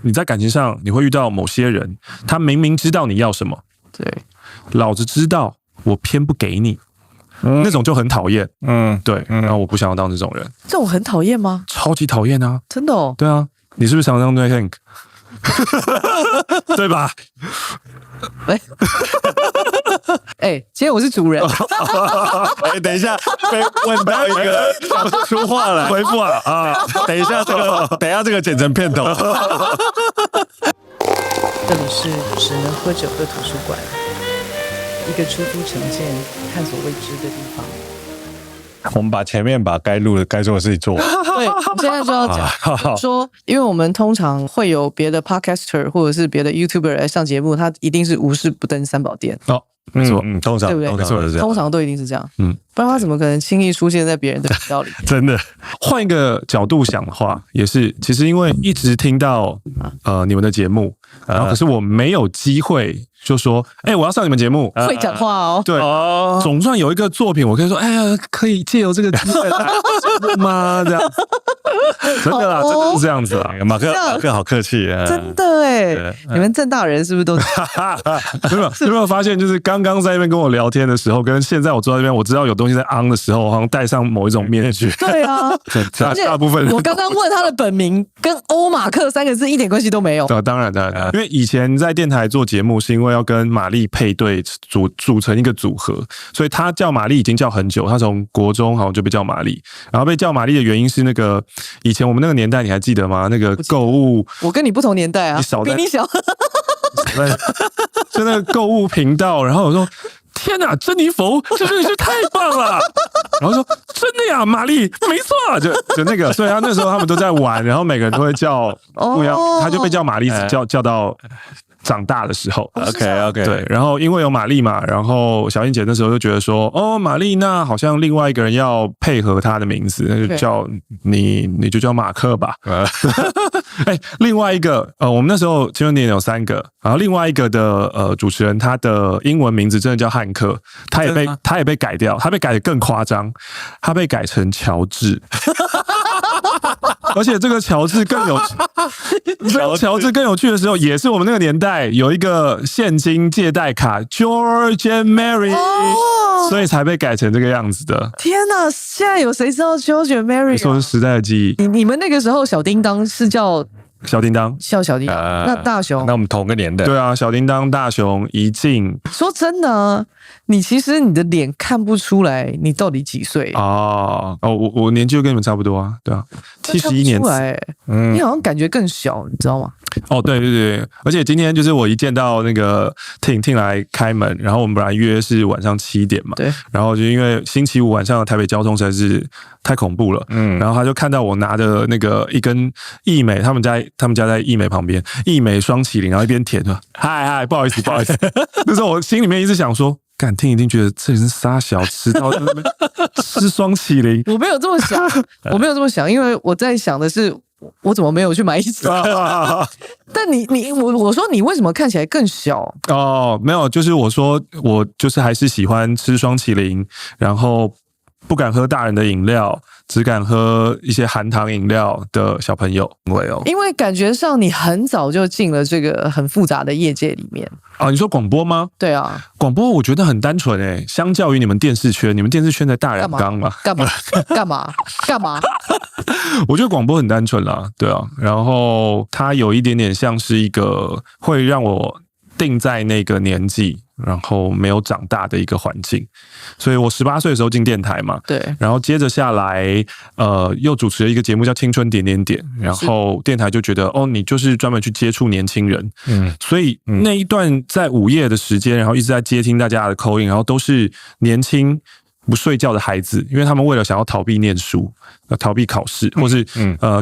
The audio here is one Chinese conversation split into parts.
你在感情上你會遇到某些人，他明明知道你要什麼，對，老子知道，我偏不給你。那種就很討厭，對，然後我不想要當這種人。這種很討厭嗎？超級討厭啊！真的哦。對啊，你是不是常常对 Hank？ 對吧？今天我是主人。等一下被問到一個講不出話來，回復啊！等一下這個剪成片頭。這裡是只能喝酒的圖書館，一個出租成見、探索未知的地方。我們把前面把該錄的、該做的事情做完。對，現在就要講說，因為我們通常會有別的 podcaster 或者是別的 YouTuber 來上節目，他一定是無事不登三寶殿。哦，沒錯，通常對不對？通常都一定是這樣。不然他怎麼可能輕易出現在別人的頻道裡？真的。換一個角度想的話，也是，其實因為一直聽到你們的節目，然後可是我沒有機會就說，我要上你們節目，會講話哦。對，總算有一個作品，我可以说，可以借由這個機會嗎？這樣，真的啦，真的是這樣子啦。馬克好客氣啊，真的哎，你們政大人是不是都？有沒有發现，就是剛剛在那邊跟我聊天的時候，跟現在我坐在這邊，我知道有東西在 on 的時候，我好像戴上某一種面具。對啊，大部分人我剛剛問他的本名，跟歐馬克三個字一點關係都沒有。當然，因為以前在電台做節目，是因為要跟瑪麗配對組成一個組合，所以他叫瑪麗已經叫很久，他從國中好像就被叫瑪麗，然後被叫瑪麗的原因是那個以前我們那個年代你還記得嗎？那個購物，我跟你不同年代啊，比你小，就那個購物頻道，然後我說。天哪，珍妮佛，这真的是太棒了！然後說真的呀，瑪麗，沒錯，就那個，所以他那時候他們都在玩，然後每個人都會叫不一樣，他就被叫瑪麗，叫到長大的時候。OK， 對，然後因為有瑪麗嘛，然後小英姐那時候就覺得說，瑪麗，那好像另外一個人要配合她的名字，那就叫你就叫馬克吧。另外一個我們那時候青春點有3個，然後另外一個的主持人，他的英文名字真的叫漢克，他也被改掉，他被改得更誇張，他被改成喬治。而且這個喬治更有趣的時候，也是我們那個年代有一個現金借貸卡 George and Mary，所以才被改成這個樣子的。天哪，現在有誰知道 George and Mary？ 說是時代的記憶。你們那個時候小叮當是叫小叮當，小叮當。那大雄，那我們同個年代。對啊，小叮當、大雄、怡靜。說真的啊，其實你的臉看不出來你到底幾歲我年紀就跟你們差不多啊，對啊，71年次。你好像感覺更小，你知道嗎？對，而且今天就是我一見到那個Ting 來開門，然後我們本來約是晚上7點嘛，對，然後就因為星期五晚上的台北交通實在是太恐怖了，然後他就看到我拿着那個一根義美，他們家在義美旁邊，義美雙麒麟，然後一邊舔着，嗨，不好意思，那時候我心裡面一直想說。Ting 一定覺得這人是殺小吃到那邊吃雙麒麟，我沒有這麼想，因為我在想的是我怎麼沒有去買一隻？但我說你為什麼看起來更小？沒有，就是我說我就是還是喜歡吃雙麒麟，然後不敢喝大人的飲料，只敢喝一些含糖飲料的小朋友。因為感覺上你很早就進了這個很複雜的業界裡面。你說廣播嗎？對啊，廣播我覺得很單純相較於你們電視圈在大染缸嘛，幹嘛？我覺得廣播很單純啦，對啊，然後它有一點點像是一個會讓我定在那個年紀，然後沒有長大的一個環境，所以我18歲的時候進電台嘛，對，然後接着下來，又主持了一個節目叫《青春點點點》，然後電台就覺得，你就是專門去接觸年輕人，所以那一段在午夜的時間，然後一直在接聽大家的 call in，然後都是年輕不睡覺的孩子，因為他們為了想要逃避念書。逃避考試，或是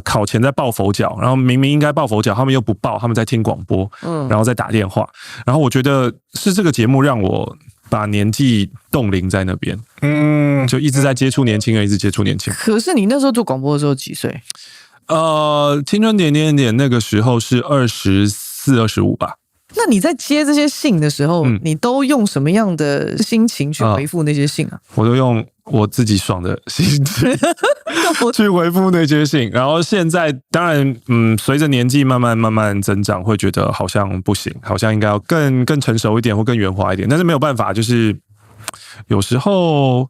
考前在抱佛腳，然後明明應該抱佛腳，他們又不抱，他們在聽廣播，然後再打電話。然後我覺得是這個節目讓我把年紀凍齡在那邊，就一直在接觸年輕人，一直接觸年輕人。可是你那時候做廣播的時候幾歲？青春點點點那個時候是24、25吧。那你在接這些信的時候，你都用什麼樣的心情去回復那些信啊？我都用我自己爽的心情去回復那些信。然後現在當然，隨着年紀慢慢增長，會覺得好像不行，好像應該要更成熟一點或更圓滑一點。但是沒有辦法，就是有時候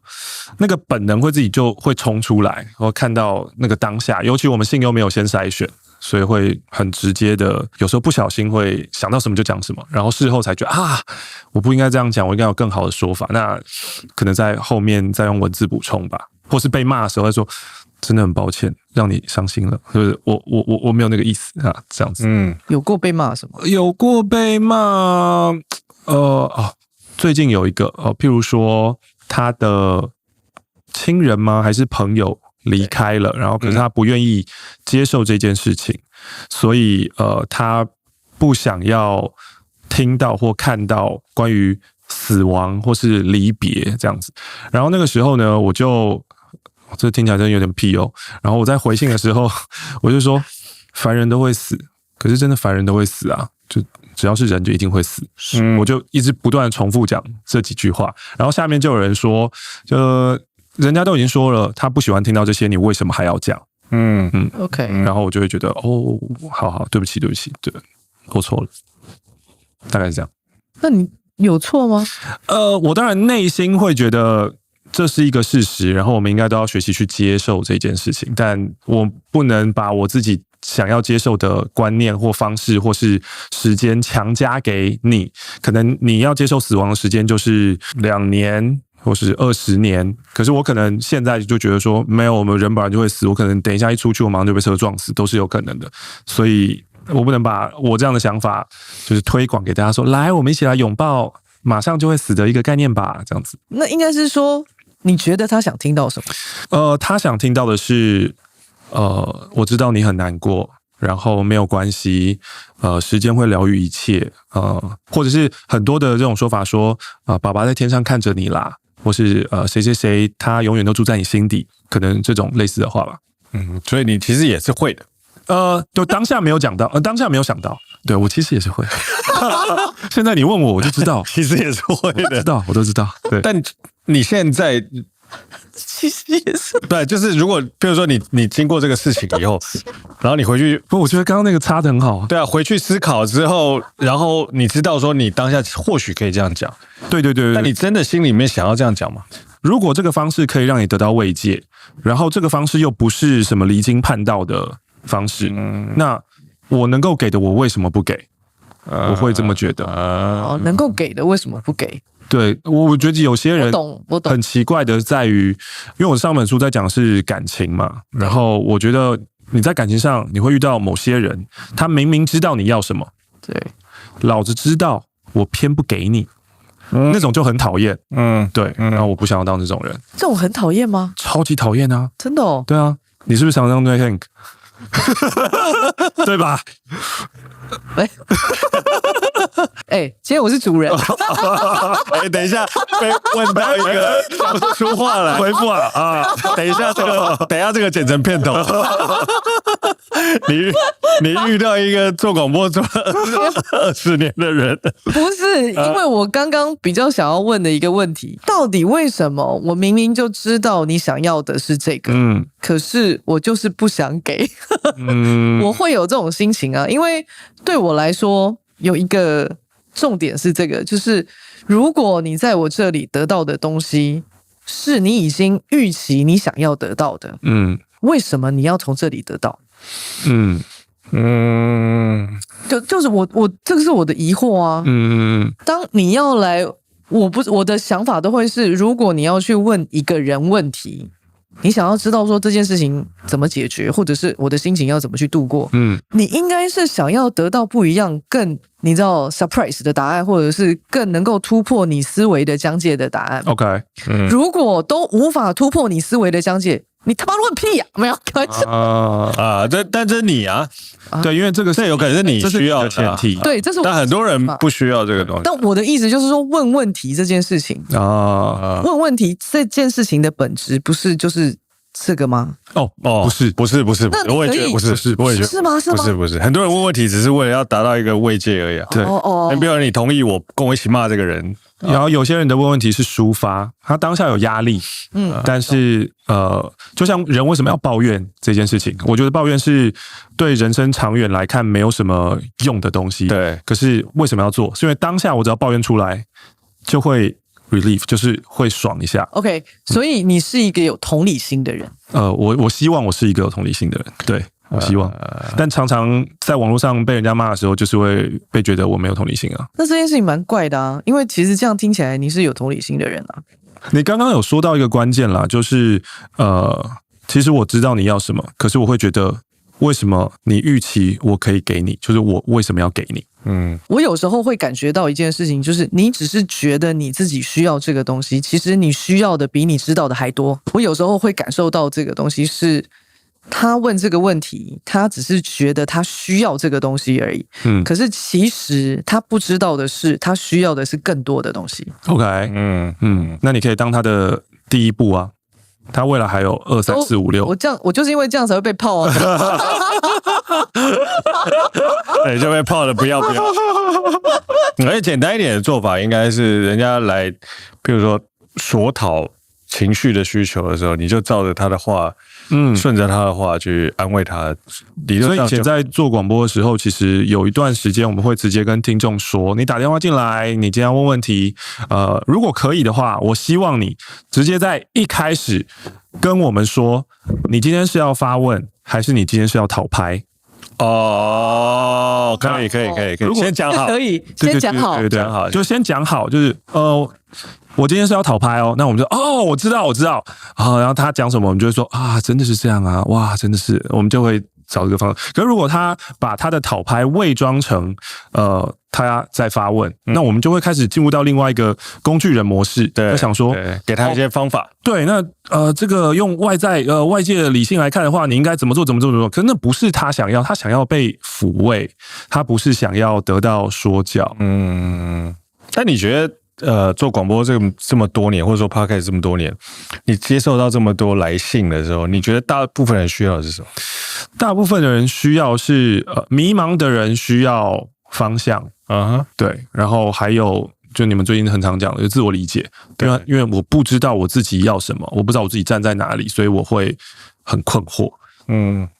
那個本能会自己就會衝出來，然後看到那個當下，尤其我們信又沒有先篩選。所以會很直接的，有时候不小心會想到什麼就講什麼，然後事後才覺得啊，我不應該這樣講，我應該有更好的說法。那可能在後面再用文字補充吧，或是被罵的時候再說，真的很抱歉，讓你傷心了，就是我沒有那個意思啊，這樣子。有過被罵什麼？有過被罵，最近有一個譬如說他的親人嗎？還是朋友？離開了，然後可是他不願意接受這件事情，所以他不想要聽到或看到關於死亡或是離別這樣子。然後那個時候呢，我就這聽起來真的有點屁哦。然後我在回信的時候，我就說凡人都會死，可是真的凡人都會死啊，就只要是人就一定會死。我就一直不斷的重複講這幾句話，然後下面就有人說人家都已經說了，他不喜歡聽到這些，你為什麼還要講？OK，然後我就會覺得，好，對不起，對，我錯了，大概是這樣。那你有錯嗎？我當然內心會覺得這是一個事實，然後我們應該都要學習去接受這件事情，但我不能把我自己想要接受的觀念或方式或是時間強加給你。可能你要接受死亡的時間就是2年。或是20年，可是我可能現在就覺得說，沒有，我們人本來就會死，我可能等一下一出去，我馬上就被車撞死，都是有可能的。所以我不能把我這樣的想法就是推廣給大家說，來，我們一起來擁抱馬上就會死的一個概念吧，這樣子。那應該是說，你覺得他想聽到什麼？他想聽到的是，我知道你很難過，然後沒有關係，時間會療癒一切，或者是很多的這種說法說，爸爸在天上看着你啦。或是誰他永遠都住在你心底，可能這種類似的話吧。所以你其實也是會的。就當下沒有講到，當下沒有想到。對，我其實也是會。現在你問我就知道，其實也是會的。我都知道。對，但你現在其實也是对，就是如果比如說你經過這個事情以後，然後你回去，不，我覺得剛剛那個插得很好。對啊，回去思考之後，然後你知道說你當下或許可以這樣講。對，但你真的心裡面想要這樣講嗎？如果這個方式可以讓你得到慰藉，然後這個方式又不是什麼離經叛道的方式，那我能夠給的，我為什麼不給？我會這麼覺得。能夠給的為什麼不給？對，我覺得有些人我懂很奇怪的在於，因為我上本書在講的是感情嘛，然後我覺得你在感情上你會遇到某些人，他明明知道你要什麼，對，老子知道，我偏不給你，那種就很討厭，對，然後我不想要當這種人。這種很討厭嗎？超級討厭啊！真的哦。對啊，你是不是常常对 Hank？ 对吧？今天我是主人。等一下被問到一個講不出話來，回復啊！等一下這個剪成片頭。你遇到一個做廣播做了20年的人，不是因為我剛剛比較想要問的一個問題，到底為什麼我明明就知道你想要的是這個，可是我就是不想給，我會有這種心情啊，因為對我來說有一個重點是這個，就是如果你在我這裡得到的東西是你已經預期你想要得到的，為什麼你要從這裡得到？就是我這個是我的疑惑啊。當你要來，我的想法都會是，如果你要去問一個人問題，你想要知道說這件事情怎麼解決，或者是我的心情要怎麼去度過，你應該是想要得到不一樣、更你知道 surprise 的答案，或者是更能夠突破你思維的疆界的答案。OK，如果都無法突破你思維的疆界，你他媽問屁呀！沒有開玩笑但這是你啊，對，因為這有可能是你需要的前提，對，這是我。但很多人不需要這個東西。但我的意思就是說，問問題這件事情問問題這件事情的本質不是就是這個嗎？不是，我也覺得不是，我也覺得是嗎？不是，很多人問問題只是為了要達到一個慰藉而已啊。對，比如你同意我跟我一起罵這個人，然後有些人的問問題是抒發，他當下有壓力，但是就像人為什麼要抱怨這件事情，我覺得抱怨是對人生長遠來看沒有什麼用的東西。對，可是為什麼要做？是因為當下我只要抱怨出來，就會 relief， 就是會爽一下。OK， 所以你是一個有同理心的人。我希望我是一個有同理心的人，对。我希望，但常常在網絡上被人家罵的時候，就是會被覺得我沒有同理心啊。那這件事情蠻怪的啊，因為其實這樣聽起來你是有同理心的人啊。你剛剛有說到一個關鍵啦，就是其實我知道你要什麼，可是我會覺得為什麼你預期我可以給你，就是我為什麼要給你？我有時候會感覺到一件事情，就是你只是覺得你自己需要這個東西，其實你需要的比你知道的還多。我有時候會感受到這個東西是。他問這個問題，他只是覺得他需要這個東西而已。可是其實他不知道的是，他需要的是更多的東西。OK， 那你可以當他的第一步啊。他未來還有2、3、4、5、6。我就是因為這樣才會被泡啊。對，就被泡的不要。而且簡單一點的做法，應該是人家來，比如說索討情緒的需求的時候，你就照着他的話。順着他的話去安慰他。所以以前在做廣播的時候，其實有一段時間我們會直接跟聽眾說：你打電話進來，你今天要問問題，如果可以的話，我希望你直接在一開始跟我們說，你今天是要發問，還是你今天是要討拍？可以，先講好，可以先講好，對，就先講好，就是我今天是要討拍哦，那我們就我知道啊，然後他講什麼，我們就會說啊，真的是這樣啊，哇，真的是，我們就會找這個方式。可是如果他把他的討拍偽裝成他在發問，那我們就會開始進入到另外一個工具人模式。對，想說給他一些方法。對，那這個用外界的理性來看的話，你應該怎麼做？可是那不是他想要，他想要被撫慰，他不是想要得到說教。但你覺得？做廣播這麼多年，或者說 Podcast 這麼多年，你接受到這麼多來信的時候，你覺得大部分人需要的是什麼？大部分的人需要是迷茫的人需要方向，對，然後還有就你們最近很常講的，就自我理解，因為我不知道我自己要什麼，我不知道我自己站在哪裡，所以我會很困惑。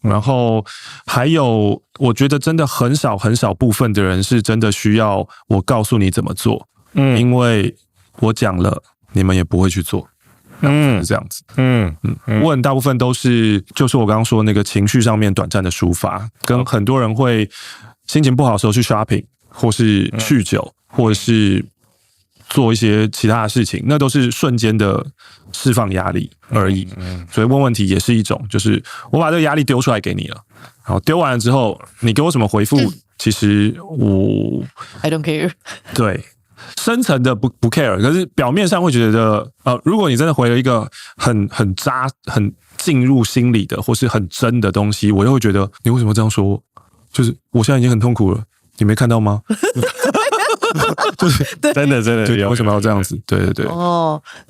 然後還有，我覺得真的很少部分的人是真的需要我告訴你怎麼做。因為我講了，你們也不會去做，是這樣子。問大部分都是，就是我剛剛說那個情緒上面短暫的抒發，跟很多人會心情不好的時候去 shopping， 或是酗酒，或者是做一些其他的事情，那都是瞬間的釋放壓力而已。所以問問題也是一種，就是我把這個壓力丟出來給你了，然後丟完了之後，你給我什麼回復？其實我 I don't care。對。深層的不 care， 可是表面上會覺得，如果你真的回了一個很進入心裡的，或是很真的東西，我又會覺得，你為什麼這樣說？就是我現在已經很痛苦了，你沒看到嗎？就是真的，為什麼要這樣子？對。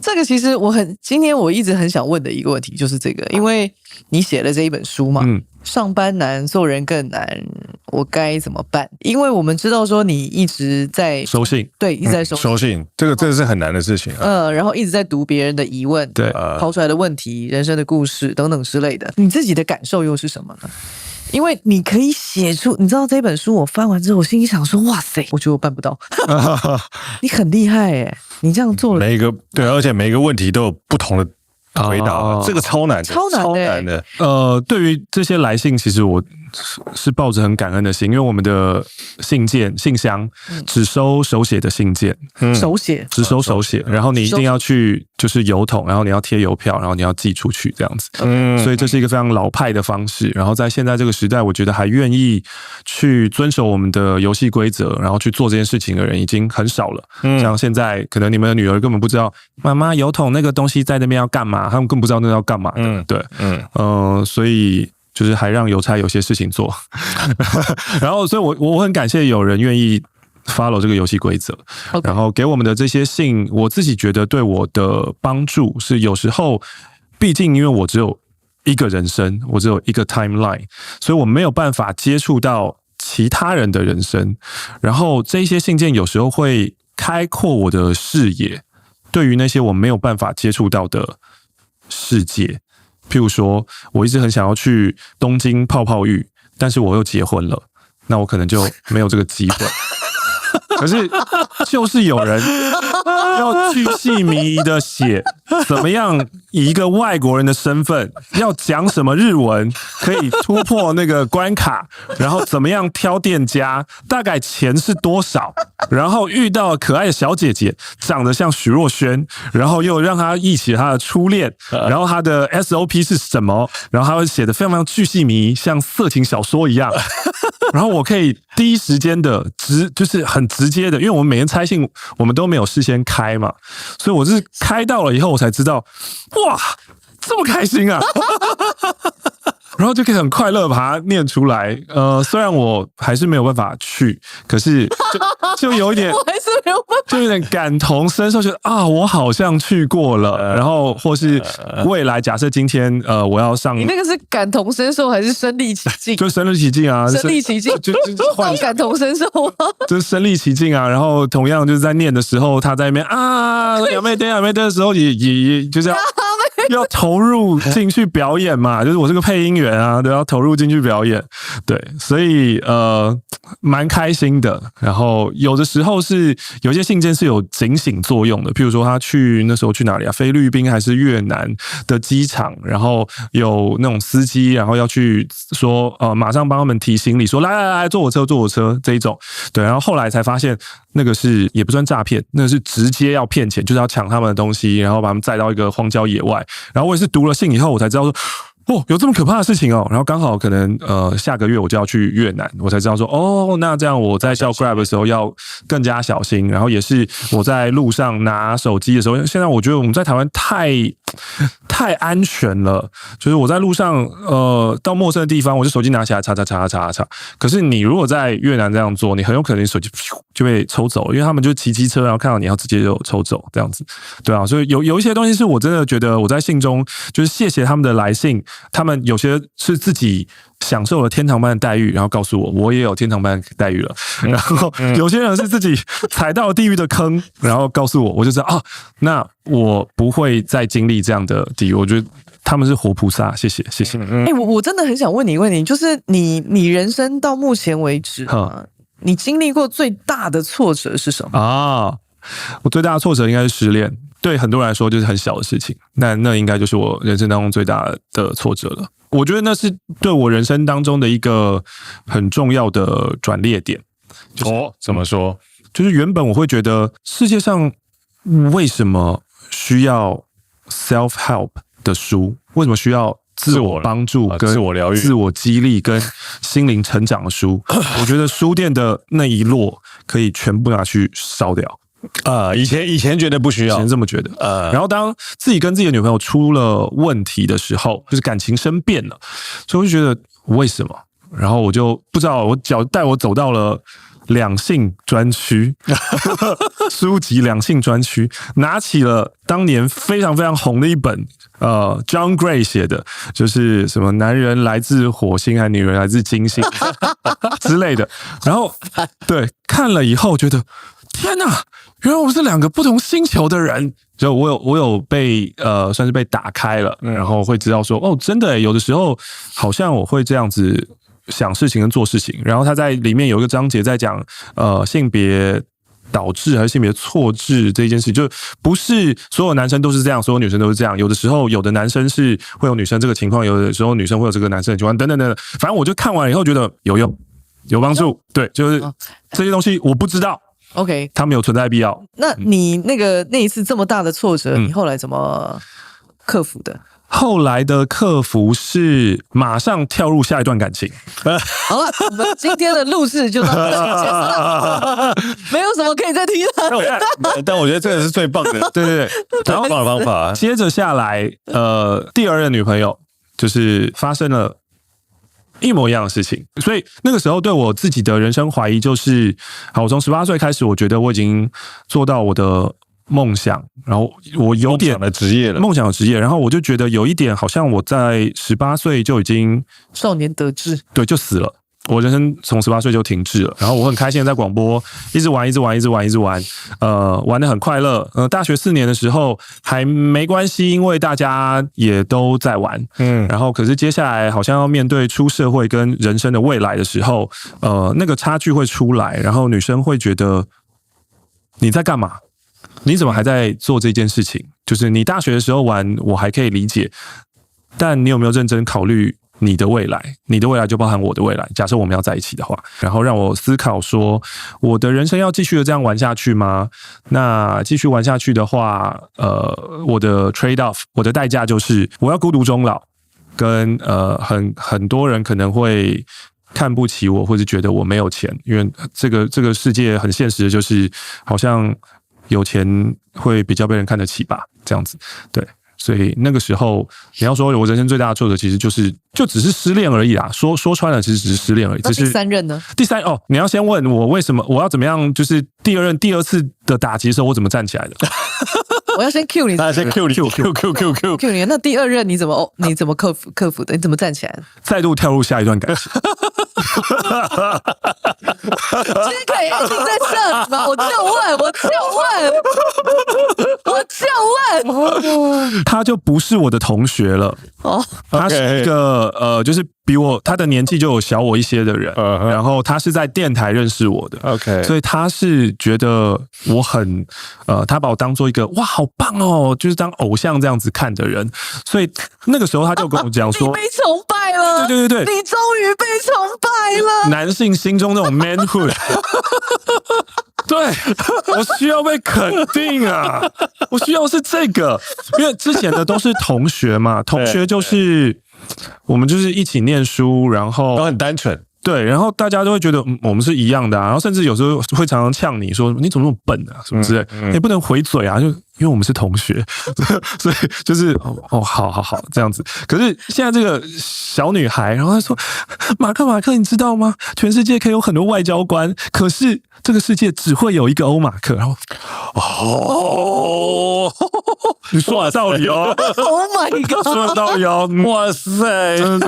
這個其實今天我一直很想問的一個問題就是這個，因為你寫了這一本書嘛。上班難，做人更難，我該怎麼辦？因為我們知道說你一直在收信，對，一直在收信，這個是很難的事情。然後一直在讀別人的疑問，對，拋出來的問題、人生的故事等等之類的，你自己的感受又是什麼呢？因為你可以寫出，你知道這本書我翻完之後，我心裡想說，哇塞，我覺得我辦不到。你很厲害耶，你這樣做了對，而且每一個問題都有不同的回答，這個超難的。對於這些來信，其實我是抱着很感恩的心，因為我們的信箱只收手寫的信件，只收手寫，然後你一定要去就是郵筒，然後你要貼郵票，然後你要寄出去這樣子。所以這是一個非常老派的方式。然後在現在這個時代，我覺得還願意去遵守我們的遊戲規則，然後去做這件事情的人已經很少了。像現在可能你們的女兒根本不知道媽媽郵筒那個東西在那邊要幹嘛，他們更不知道那要幹嘛的。對，所以就是還讓郵差有些事情做，然後所以我很感謝有人願意 follow 這個遊戲規則，然後給我們的這些信，我自己覺得對我的幫助是有時候，畢竟因為我只有一個人生，我只有一個 timeline， 所以我沒有辦法接觸到其他人的人生。然後這一些信件有時候會開闊我的視野，對於那些我沒有辦法接觸到的世界。譬如說，我一直很想要去東京泡泡浴，但是我又結婚了，那我可能就沒有這個機會。可是，就是有人要巨細靡遺的寫，怎麼樣以一個外國人的身份，要講什麼日文可以突破那個關卡，然後怎麼樣挑店家，大概錢是多少，然後遇到可愛的小姐姐，長得像徐若瑄，然後又讓她憶起她的初戀，然後她的 SOP 是什麼，然後她會寫得非常非常巨細靡遺，像色情小說一樣。然後我可以第一時間的就是很直接的，因為我們每天拆信我們都沒有事先開嘛，所以我是開到了以後我才知道，哇，這麼開心啊！然後就可以很快樂把它念出來。雖然我還是沒有辦法去，可是就有一點，我還是沒有辦法，就有點感同身受，覺得啊，我好像去過了。然後或是未來，假設今天我要上，你那個是感同身受還是身歷其境？就身歷其境啊，身歷其境，就感同身受啊，就是身歷其境啊。然後同樣就是在念的時候，他在那邊啊，亞妹登的時候也就是要投入進去表演嘛，就是我是個配音員啊，都要投入進去表演，對，所以蠻開心的。然後有的時候是有些信件是有警醒作用的，譬如說他那時候去哪裡啊？菲律賓還是越南的機場，然後有那種司機，然後要去說馬上幫他們提行李，說來坐我車這一種，對，然後後來才發現那個是也不算詐騙，那個是直接要騙錢，就是要搶他們的東西，然後把他們載到一個荒郊野外。然後我也是讀了信以後，我才知道說，哦，有這麼可怕的事情哦。然後剛好可能下個月我就要去越南，我才知道說，哦，那這樣我在叫 Grab 的時候要更加小心。然後也是我在路上拿手機的時候，現在我覺得我們在台灣太安全了，就是我在路上到陌生的地方，我就手機拿起來查。可是你如果在越南這樣做，你很有可能手機就被抽走了，因為他們就騎機車，然後看到你要直接就抽走這樣子，對啊，所以有一些東西是我真的覺得我在信中就是謝謝他們的來信，他們有些是自己享受了天堂般的待遇，然後告訴我也有天堂般的待遇了，然後有些人是自己踩到了地獄的坑，然後告訴我就知道啊，那我不會再經歷這樣的地獄，我覺得他們是活菩薩，謝謝。我真的很想問你一個問題，就是你人生到目前為止你經歷過最大的挫折是什麼啊？我最大的挫折應該是失戀，對很多人來說就是很小的事情，那應該就是我人生當中最大的挫折了。我覺得那是對我人生當中的一個很重要的轉捩點。怎麼說？就是原本我會覺得世界上為什麼需要 self help 的書？為什麼需要自我幫助、跟自我療癒、自我激勵跟心靈成長的書？我覺得書店的那一摞可以全部拿去燒掉。以前覺得不需要，以前這麼覺得。然後當自己跟自己的女朋友出了問題的時候，就是感情生變了，所以我就覺得為什麼？然後我就不知道，我腳帶我走到了兩性專區，書籍兩性專區，拿起了當年非常非常紅的一本John Gray 寫的，就是什麼男人來自火星，還女人來自金星之類的。然後對看了以後，覺得天哪，原來我們是兩個不同星球的人。就我有被算是被打開了，然後會知道說，哦，真的耶，有的時候好像我會這樣子想事情跟做事情。然後他在裡面有一個章節在講性別導致還是性別錯置這件事，就不是所有男生都是這樣，所有女生都是這樣。有的時候有的男生是會有女生這個情況，有的時候女生會有這個男生的情況，等等等等。反正我就看完以後覺得有用，有幫助。對，就是這些東西我不知道。OK， 他沒有存在必要。那你那一次這麼大的挫折，你後來怎麼克服的？後來的克服是馬上跳入下一段感情。好了，我們今天的錄制就到這裡結束，沒有什麼可以再聽的。但我覺得這個是最棒的，對，最棒的方法。接着下來，第二任女朋友就是發生了一模一樣的事情，所以那個時候對我自己的人生懷疑就是，好，我從18歲開始，我覺得我已經做到我的夢想，然後我有點夢想的職業了，夢想的職業，然後我就覺得有一點好像我在18歲就已經少年得志，對，就死了。我人生從18歲就停滯了，然後我很開心的在廣播一直玩，玩得很快樂。大學4年的時候還沒關係，因為大家也都在玩，然後可是接下來好像要面對出社會跟人生的未來的時候，那個差距會出來，然後女生會覺得你在幹嘛？你怎麼還在做這件事情？就是你大學的時候玩，我還可以理解，但你有沒有認真考慮你的未來？你的未来就包含我的未來。假設我們要在一起的話，然後讓我思考說，我的人生要繼續的這樣玩下去嗎？那繼續玩下去的話，我的 trade off， 我的代價就是我要孤獨終老，跟很多人可能會看不起我，或者覺得我沒有錢，因為這個世界很現實的，就是好像有錢會比較被人看得起吧，這樣子，對。所以那個時候，你要說我人生最大的挫折，其實就只是失戀而已啦。說穿了，其實只是失戀而已。那第三任呢？第三哦，你要先問我為什麼我要怎麼樣？就是第二次的打擊的時候，我怎麼站起來的？我要先 Q 你，先 Q 你。那第二任你怎麼克服的？你怎麼站起来的？再度跳入下一段感情。今天可以一直在這裡嗎？我就問，他就不是我的同學了。哦，他是一個就是比他的年紀就有小我一些的人，然後他是在電台認識我的。OK， 所以他是覺得我很他把我當做一個哇好棒哦，就是當偶像這樣子看的人。所以那個時候他就跟我講說，你被崇拜了，對，你終於被崇拜了。男性心中那種 manhood， 對，我需要被肯定啊，我需要是這個，因為之前的都是同學嘛，同學就是我們就是一起念書，然後都很單純。对，然後大家都會覺得我們是一樣的啊，然後甚至有時候會常常嗆你說你怎麼那麼笨啊什麼之類，也不能回嘴啊，就因為我們是同學，所以就是好這樣子。可是現在這個小女孩，然後她說馬克，你知道嗎？全世界可以有很多外交官，可是這個世界只會有一個歐馬克。然後你說的道理哦 ，Oh my god， 說的道理哦，哇塞，真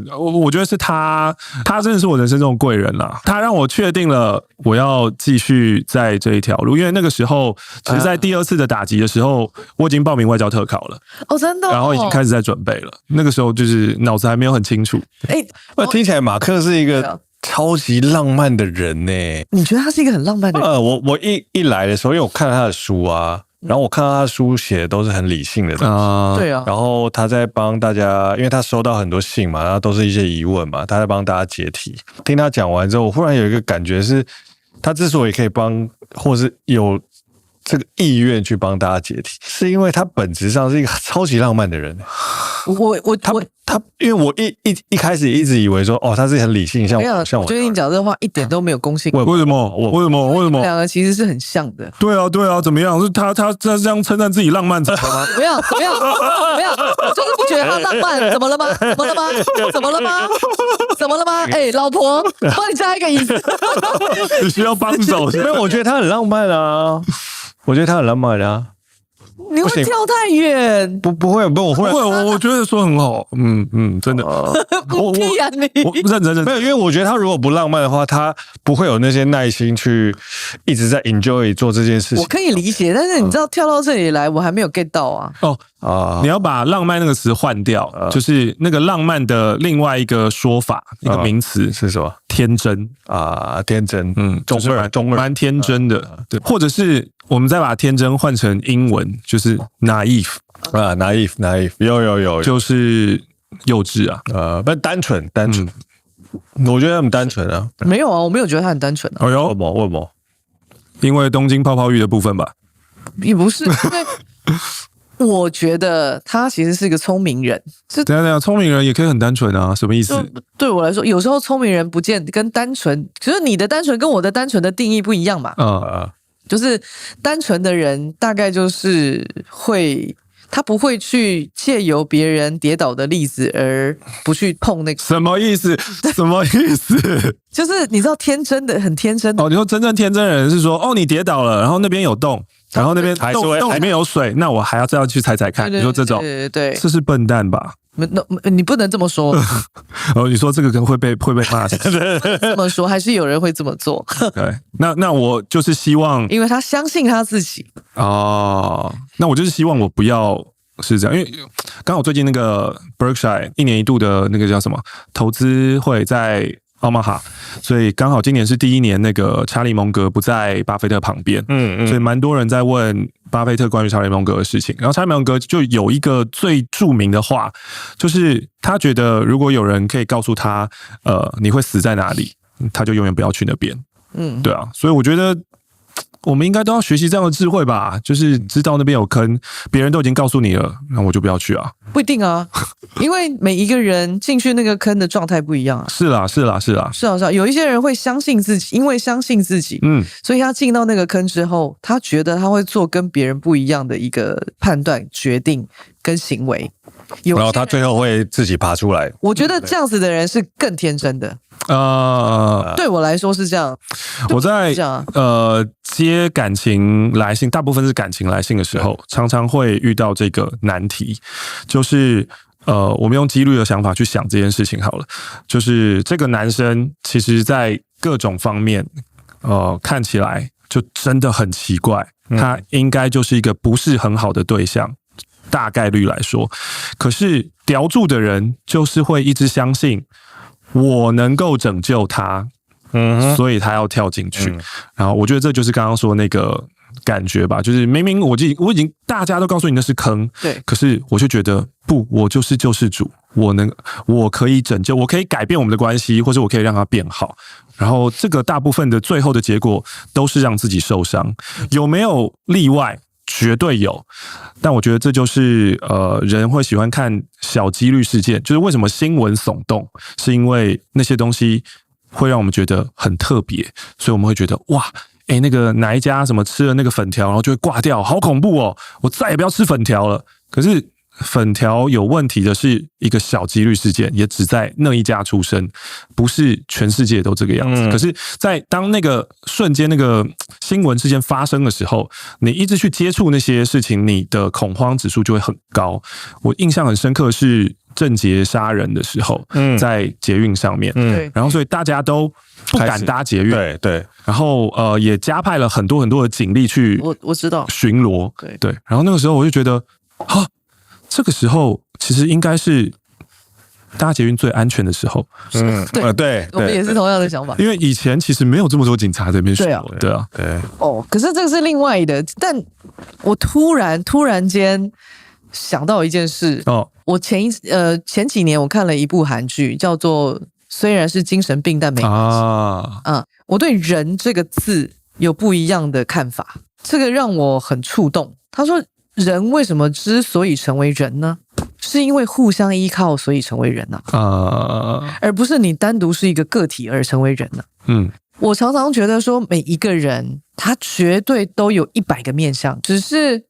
的，我覺得是他真的是我人生中的貴人啦，他讓我確定了我要繼續在這一條路，因為那個時候其實在第二次的打擊的時候，我已經報名外交特考了哦，真的，然後已經開始在準備了，那個時候就是腦子還沒有很清楚。聽起來馬克是一個超級浪漫的人呢。你覺得他是一個很浪漫的人？我一來的時候，因為我看了他的書啊，然後我看到他的書寫的都是很理性的東西，對啊。然後他在幫大家，因為他收到很多信嘛，然後都是一些疑問嘛，他在幫大家解題。聽他講完之後，我忽然有一個感覺是，他之所以可以幫，或是有這個意願去幫大家解題，是因為他本質上是一個超級浪漫的人。他，因為我一開始一直以為說，他是很理性，像我。我覺得你講這話一點都沒有公信力。為什麼？兩個其實是很像的。對啊，怎麼樣？是他這樣稱讚自己浪漫怎麼了嗎？怎麼樣？我就是不覺得他浪漫，怎麼了嗎？老婆，幫你加一個椅子。你需要幫手？因為我覺得他很浪漫啊，你會跳太遠？不會，我覺得說很好，真的。我認真，沒有，因為我覺得他如果不浪漫的話，他不會有那些耐心去一直在 enjoy 做這件事情。我可以理解，但是你知道跳到這裡來，我還沒有 get 到啊。你要把浪漫那個詞換掉，就是那個浪漫的另外一個說法，一個名詞是什麼？天真啊，天真，中二，蠻天真的，對，或者是我們再把天真換成英文，就是 naive 啊 ，naive， 有，就是幼稚啊，不单純，我觉得他们单纯啊，沒有啊，我沒有覺得他很單純啊，為什麼？因為東京泡泡浴的部分吧，也不是，因為我覺得他其實是一個聰明人。等一下，聰明人也可以很單純啊，什麼意思？對我來說，有時候聰明人不見跟單純，可是你的單純跟我的單純的定義不一樣嘛。就是單純的人大概就是會他不會去借由別人跌倒的例子而不去碰那個。什麼意思？什麼意思？就是你知道天真的很天真的哦，你說真正天真的人是說，哦，你跌倒了，然後那邊有洞，然後那邊洞裡面有水，那我還要再要去猜猜看。你說這種，對，这是笨蛋吧？你不能這麼說。哦，你說這個可能會被罵。這麼說，還是有人會這麼做。對，那我就是希望，因為他相信他自己。哦，那我就是希望我不要是這樣，因為剛好最近那個 Berkshire 1年1度的那個叫什麼投資會在奧馬哈，所以剛好今年是第1年，那個查理蒙格不在巴菲特旁邊，所以蠻多人在問巴菲特關於查理蒙格的事情。然後查理蒙格就有一個最著名的話，就是他覺得如果有人可以告訴他，你會死在哪裡，他就永遠不要去那邊。對啊，所以我覺得我們應該都要學習這樣的智慧吧，就是知道那邊有坑，別人都已經告訴你了，那我就不要去啊。不一定啊，因為每一個人進去那個坑的狀態不一樣啊。是啊，有一些人會相信自己，因為相信自己，所以他進到那個坑之後，他覺得他會做跟別人不一樣的一個判斷、決定跟行為，然後他最後會自己爬出來。我覺得這樣子的人是更天真的。對我來說是這樣。我在接感情來信，大部分是感情來信的時候，常常會遇到這個難題，就是我們用幾率的想法去想這件事情好了，就是這個男生其實在各種方面看起來就真的很奇怪，他應該就是一個不是很好的對象，大概率來說，可是叼住的人就是會一直相信我能夠拯救他，所以他要跳進去。然後我覺得這就是刚剛說那個感覺吧，就是明明我已經大家都告訴你那是坑，對，可是我就覺得不，我就是救世主，我可以拯救，我可以改變我們的關係，或者我可以讓它變好。然後這個大部分的最後的結果都是讓自己受傷，有沒有例外？絕對有，但我覺得這就是人會喜歡看小幾率事件，就是為什麼新聞聳動，是因為那些東西會讓我們覺得很特別，所以我們會覺得哇，那個哪一家什麼吃了那個粉條，然後就會掛掉，好恐怖哦，我再也不要吃粉條了。可是粉條有問題的是一個小幾率事件，也只在那一家出生，不是全世界都這個樣子。可是，在當那個瞬間，那個新聞事件發生的時候，你一直去接觸那些事情，你的恐慌指數就會很高。我印象很深刻是鄭捷殺人的時候，在捷運上面，然後所以大家都不敢搭捷運，對，然後也加派了很多很多的警力去，我知道巡邏，對，然後那個時候我就覺得，這個時候其實應該是搭捷運最安全的時候。對，我們也是同樣的想法。因為以前其實沒有這麼多警察在那邊巡邏，對啊。可是這個是另外的。但我突然間想到一件事。我前幾年我看了一部韓劇，叫做《雖然是精神病但沒關係》。我對人這個字有不一樣的看法，這個讓我很觸動。他說，人為什麼之所以成為人呢？是因為互相依靠，所以成為人呢？而不是你單獨是一個個體而成為人呢？我常常覺得說，每一個人他絕對都有100個面向，只是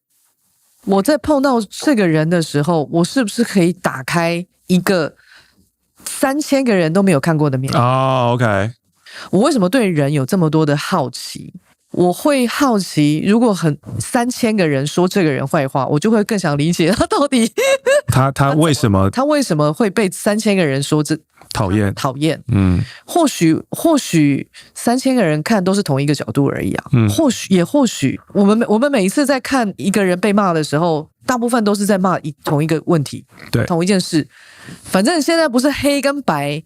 我在碰到這個人的時候，我是不是可以打開一個3000個人都沒有看過的面向？OK， 我為什麼對人有這麼多的好奇？我會好奇，如果3000個人說這個人壞話，我就會更想理解他到底他為什麼會被3000個人說這討厭。或許3000個人看都是同一個角度而已啊。或許我們每一次在看一個人被罵的時候，大部分都是在罵同一個問題，對，同一件事。反正現在不是黑跟白，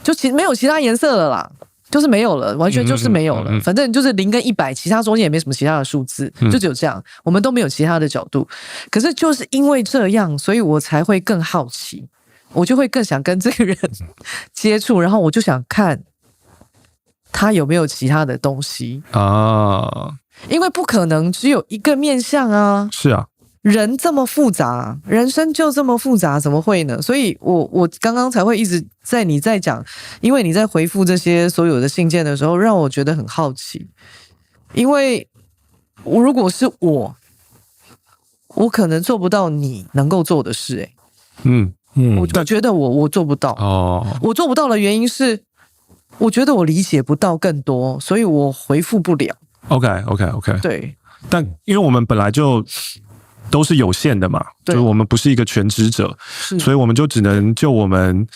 就沒有其他顏色了啦。就是沒有了，完全就是沒有了。反正就是0跟100，其他中間也沒什麼其他的數字，就只有這樣。我們都沒有其他的角度。可是就是因為這樣，所以我才會更好奇，我就會更想跟這個人接觸，然後我就想看他有沒有其他的東西啊。因為不可能只有一個面向啊。是啊。人這麼複雜，人生就這麼複雜，怎麼會呢？所以我剛剛才會一直你在講，因為你在回復這些所有的信件的時候，讓我覺得很好奇。因為如果是我我可能做不到你能夠做的事，我覺得我做不到我做不到的原因是，我覺得我理解不到更多，所以我回復不了。OK， 對，但因為我們本來就都是有限的嘛，就是我們不是一個全知者，所以我們就只能就我們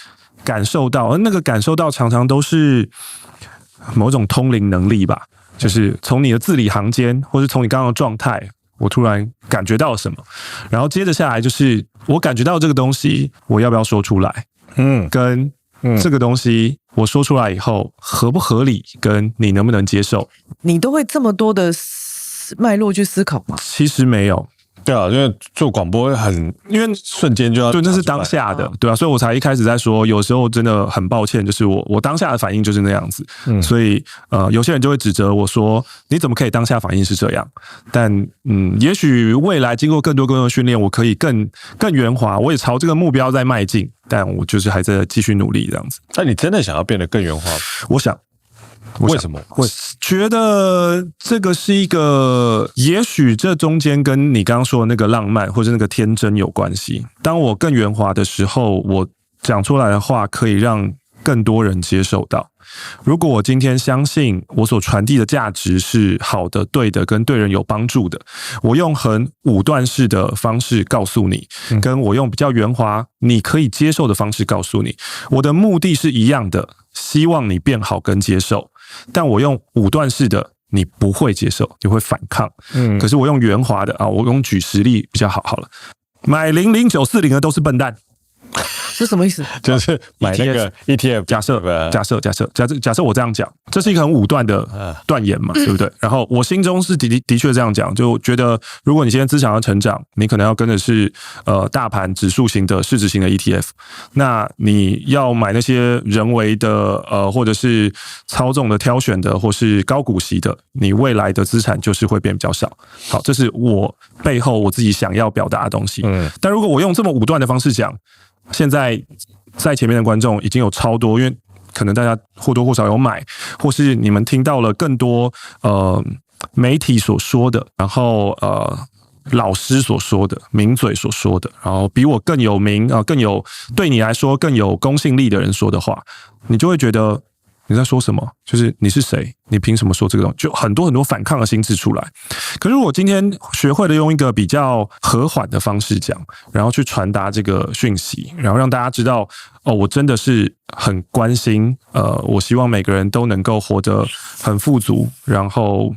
感受到，而那個感受到常常都是某種通靈能力吧，就是從你的字裡行間，或是從你剛剛的狀態。我突然感覺到什麼，然後接着下來就是我感覺到這個東西，我要不要說出來？跟這個東西我說出來以後合不合理，跟你能不能接受？你都會這麼多的脈絡去思考嗎？其實沒有。對啊，因為做廣播因為瞬間就要对，那是當下的，对啊，所以我才一開始在說，有時候真的很抱歉，就是我當下的反應就是那樣子，所以有些人就會指責我說，你怎麼可以當下反應是這樣？但也許未來經過更多的訓練，我可以更圓滑，我也朝這個目標在邁進，但我就是還在繼續努力這樣子。那你真的想要變得更圓滑？我想。為什麼？我覺得這個是一個，也許這中間跟你剛剛說的那個浪漫或者那個天真有關係。當我更圓滑的時候，我講出來的話可以讓更多人接受到。如果我今天相信我所傳遞的價值是好的、對的，跟對人有幫助的，我用很武斷式的方式告訴你，跟我用比較圓滑、你可以接受的方式告訴你，我的目的是一樣的，希望你變好跟接受。但我用武斷式的，你不會接受，你會反抗。可是我用圓滑的啊，我用舉實例比較好。好了，買00940的都是笨蛋。這什麼意思？就是買那個 ETF。假設我這樣講，這是一個很武斷的斷言嘛，對不對？然後我心中是的確這樣講，就覺得如果你現在資產要成長，你可能要跟的是大盤指數型的市值型的 ETF。那你要買那些人為的或者是操縱的挑選的，或是高股息的，你未來的資產就是會變比較少。好，這是我背後我自己想要表達的東西。但如果我用這麼武斷的方式講，現在在前面的觀眾已經有超多，因為可能大家或多或少有買，或是你們聽到了更多媒體所說的，然後老師所說的，名嘴所說的，然後比我更有名更有對你來說更有公信力的人說的話，你就會覺得你在說什麼？就是你是誰？你憑什麼說這個東西？就很多反抗的心智出來。可是我今天學會了用一個比較和緩的方式講，然後去傳達這個訊息，然後讓大家知道，我真的是很關心，我希望每個人都能夠活得很富足。然後，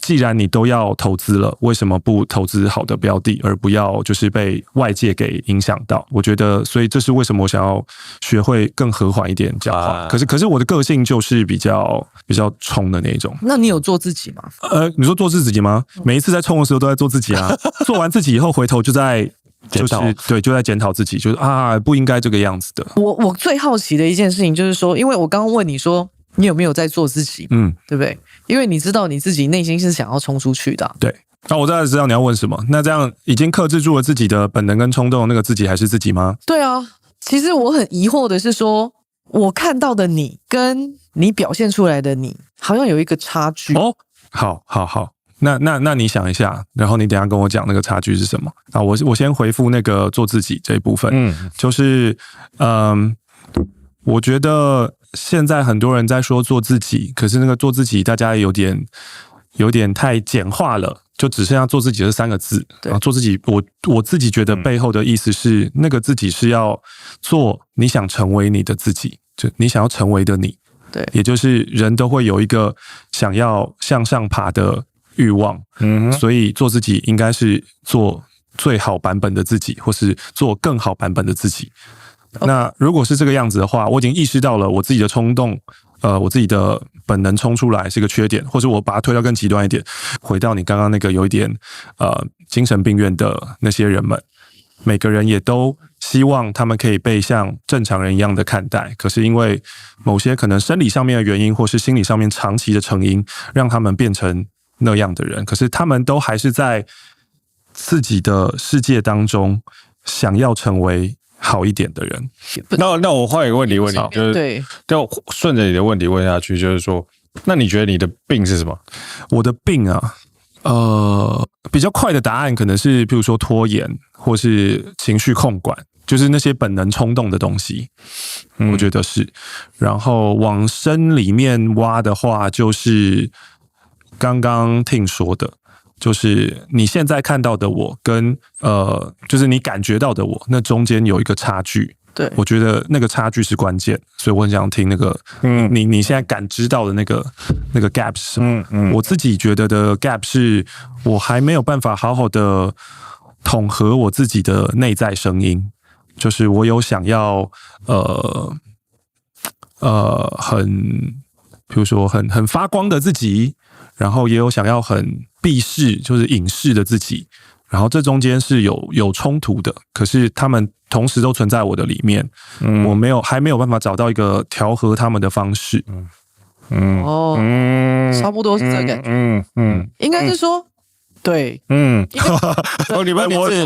既然你都要投資了，為什麼不投資好的標的，而不要就是被外界給影響到？我覺得，所以這是為什麼我想要學會更和緩一點講話。可是我的個性就是比較衝的那種。那你有做自己嗎？你說做自己嗎？每一次在衝的時候都在做自己啊。做完自己以後，回頭就在就在檢討自己，就是不應該這個樣子的。我最好奇的一件事情就是說，因為我剛剛問你說你有沒有在做自己，對不對？因為你知道你自己內心是想要衝出去的。對。那我大概知道你要問什麼。那這樣已經克制住了自己的本能跟衝動，那個自己還是自己嗎？對啊。其實我很疑惑的是說，我看到的你跟你表現出來的你好像有一個差距。好，那你想一下，然後你等一下跟我講那個差距是什麼啊？我先回復那個做自己這一部分，就是我覺得現在很多人在說做自己，可是那個做自己大家有點太簡化了，就只剩下做自己這3個字。然後做自己，我自己覺得背後的意思是，那個自己是要做你想成為你的自己，就你想要成為的你。對，也就是人都會有一個想要向上爬的慾望，所以做自己應該是做最好版本的自己，或是做更好版本的自己。那如果是這個樣子的話，我已經意識到了我自己的衝動，我自己的本能衝出來是一個缺點，或者我把它推到更極端一點，回到你剛剛那個有一點精神病院的那些人們，每個人也都希望他們可以被像正常人一樣的看待，可是因為某些可能生理上面的原因，或是心理上面長期的成因，讓他們變成那樣的人，可是他們都還是在自己的世界當中想要成為好一點的人。那我換一個問題問你，就是對，要順着你的問題問下去，就是說，那你覺得你的病是什麼？我的病啊，比較快的答案可能是，譬如說拖延，或是情緒控管，就是那些本能衝動的東西，我覺得是。然後往深裡面挖的話，就是剛剛聽說的，就是你現在看到的我跟就是你感覺到的我，那中間有一個差距。對，我覺得那個差距是關鍵，所以我很想聽那個，你現在感知到的那個 gap 是什麼？我自己覺得的 gap 是我還沒有辦法好好的統合我自己的內在聲音，就是我有想要比如說很發光的自己，然後也有想要很避世，就是隱世的自己。然後這中間是有衝突的，可是他們同時都存在我的裡面，我還沒有辦法找到一個調和他們的方式。差不多是這個感覺。應該是說，對，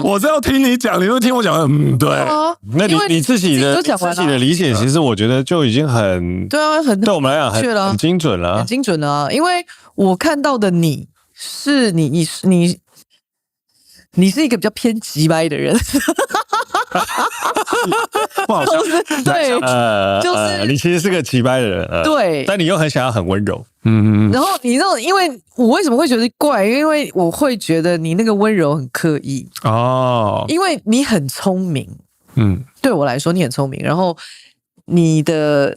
我是要聽你講，你都聽我講，對。那你自己的理解，其實我覺得就已經很对啊，对我們來講很精準了，很精準了。因為我看到的你是你是一個比較偏急掰的人，不好說。對，就是你其實是個急掰的人，對，但你又很想要很溫柔，然後你知道，因為我為什麼會覺得怪？因為我會覺得你那個溫柔很刻意哦，因為你很聰明，對我來說你很聰明，然後你的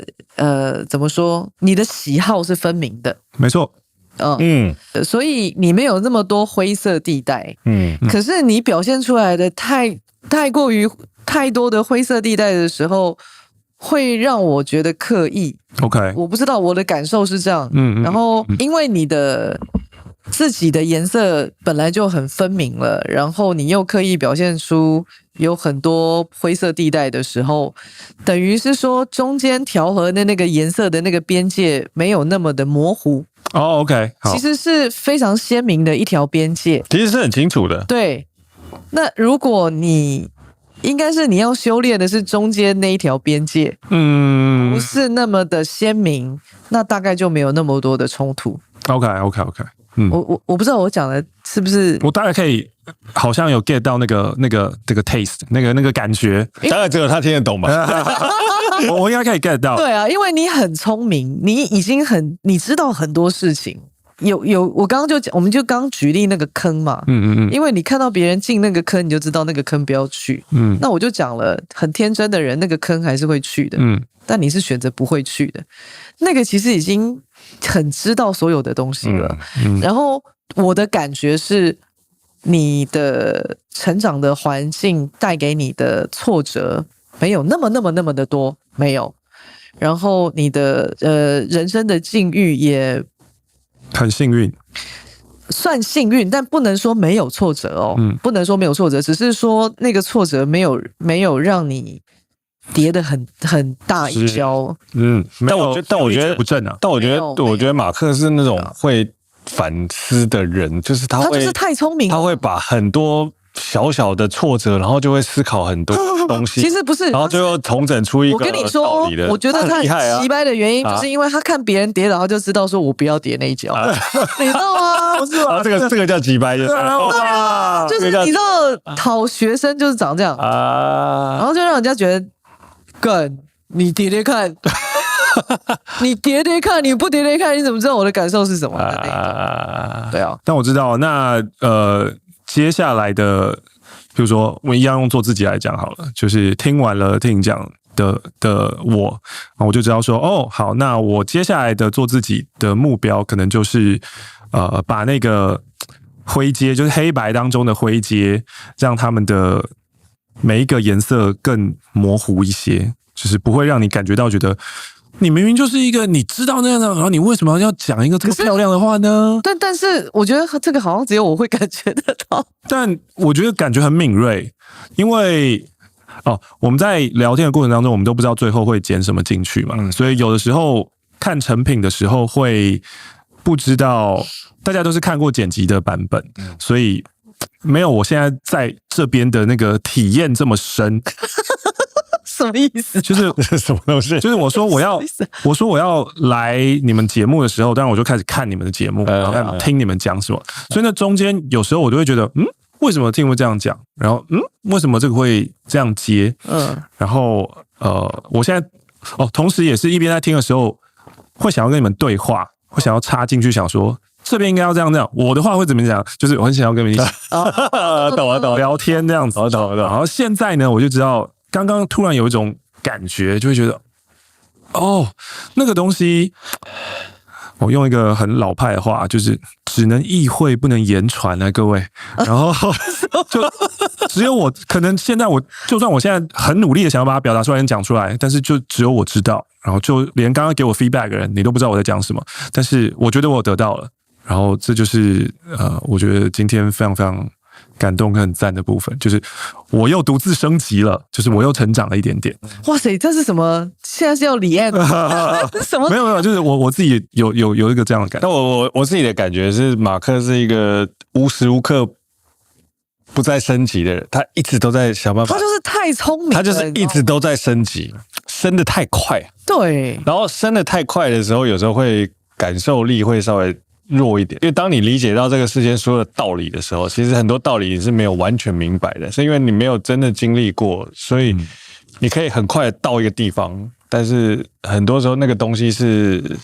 怎麼說？你的喜好是分明的，沒錯。所以你沒有那麼多灰色地帶，可是你表現出來的太多的灰色地帶的時候，會讓我覺得刻意。OK， 我不知道，我的感受是這樣。然後因為你的自己的顏色本來就很分明了，然後你又刻意表現出有很多灰色地帶的時候，等於是說中間調和的那個顏色的那個邊界沒有那麼的模糊。OK， 好，其實是非常鮮明的一條邊界，其實是很清楚的。對，那如果你應該是你要修煉的是中間那一條邊界，不是那麼的鮮明，那大概就沒有那麼多的衝突。OK，我不知道我講的是不是，我大概可以好像有 get 到這個 taste， 那個感覺，大概只有他聽得懂吧。我應該可以 get 到。對啊，因為你很聰明，你已經你知道很多事情。我刚刚就講，我們就剛舉例那個坑嘛，因為你看到別人進那個坑，你就知道那個坑不要去。那我就講了，很天真的人，那個坑還是會去的。但你是選擇不會去的，那個其實已經很知道所有的東西了。然後我的感覺是，你的成長的環境帶給你的挫折沒有那麼的多，沒有。然後你的人生的境遇也很幸運，算幸運，但不能說沒有挫折哦。不能說沒有挫折，只是說那個挫折沒有讓你跌得很大一跤。但我覺得不正啊。但我覺得馬克是那種會反思的人，就是他就是太聰明了，他會把很多小小的挫折，然後就會思考很多東西。其實不是，然後最後統整出一個道理的。我跟你說，我覺得他很奇掰的原因，就是因為他看別人跌倒，他就知道說我不要跌那一跤，你知道嗎？不是吧？這個叫奇掰，就是你知道，好學生就是長這樣啊，然後就讓人家覺得，幹你跌跌看。你跌跌看，你不跌跌看，你怎麼知道我的感受是什麼？對啊，但我知道，那接下來的，比如說我一樣用做自己來講好了，就是聽完了聽你講的我就知道說，哦，好，那我接下來的做自己的目標，可能就是把那個灰階，就是黑白當中的灰階，讓他們的每一個顏色更模糊一些，就是不會讓你感覺到覺得。你明明就是一個你知道那樣的，然後你為什麼要講一個這麼漂亮的話呢？但是我覺得這個好像只有我會感覺得到。但我覺得感覺很敏銳，因為我們在聊天的過程當中，我們都不知道最後會剪什麼進去嘛，所以有的時候看成品的時候會不知道，大家都是看過剪輯的版本，所以沒有我現在在這邊的那個體驗這麼深。什什麼意思？就是什麼東西？就是我說我要來你們節目的時候，當然我就開始看你們的節目，然後聽你們講什麼。所以那中間有時候我就會覺得，為什麼聽會這樣講？然後為什麼這個會這樣接？然後我現在同時也是一邊在聽的時候，會想要跟你們對話，會想要插進去，想說這邊應該要這樣，我的話會怎麼講？就是我很想要跟你們一起懂聊天這樣子。懂。然後現在呢，我就知道，剛剛突然有一種感覺，就會覺得，那個東西。我用一個很老派的話，就是只能意會不能言傳啊，各位。然後就只有我，可能現在就算我現在很努力的想要把它表達出来、講出來，但是就只有我知道。然後就連剛剛給我 feedback 的人，你都不知道我在講什麼。但是我覺得我得到了，然後這就是我覺得今天非常非常感動跟很讚的部分，就是我又獨自升級了，就是我又成長了一點點。哇塞，這是什麼？現在是要李安什麼？沒有，就是我自己有一個這樣的感覺。但我自己的感覺是，馬克是一個無時無刻不在升級的人，他一直都在想辦法。他就是太聰明了，他就是一直都在升级，升得太快。对，然後升得太快的时候，有時候会感受力会稍微弱一點，因為當你理解到這個世間所有的道理的時候，其實很多道理你是沒有完全明白的，是因為你沒有真的經歷過，所以你可以很快的到一個地方，但是很多時候那個東西是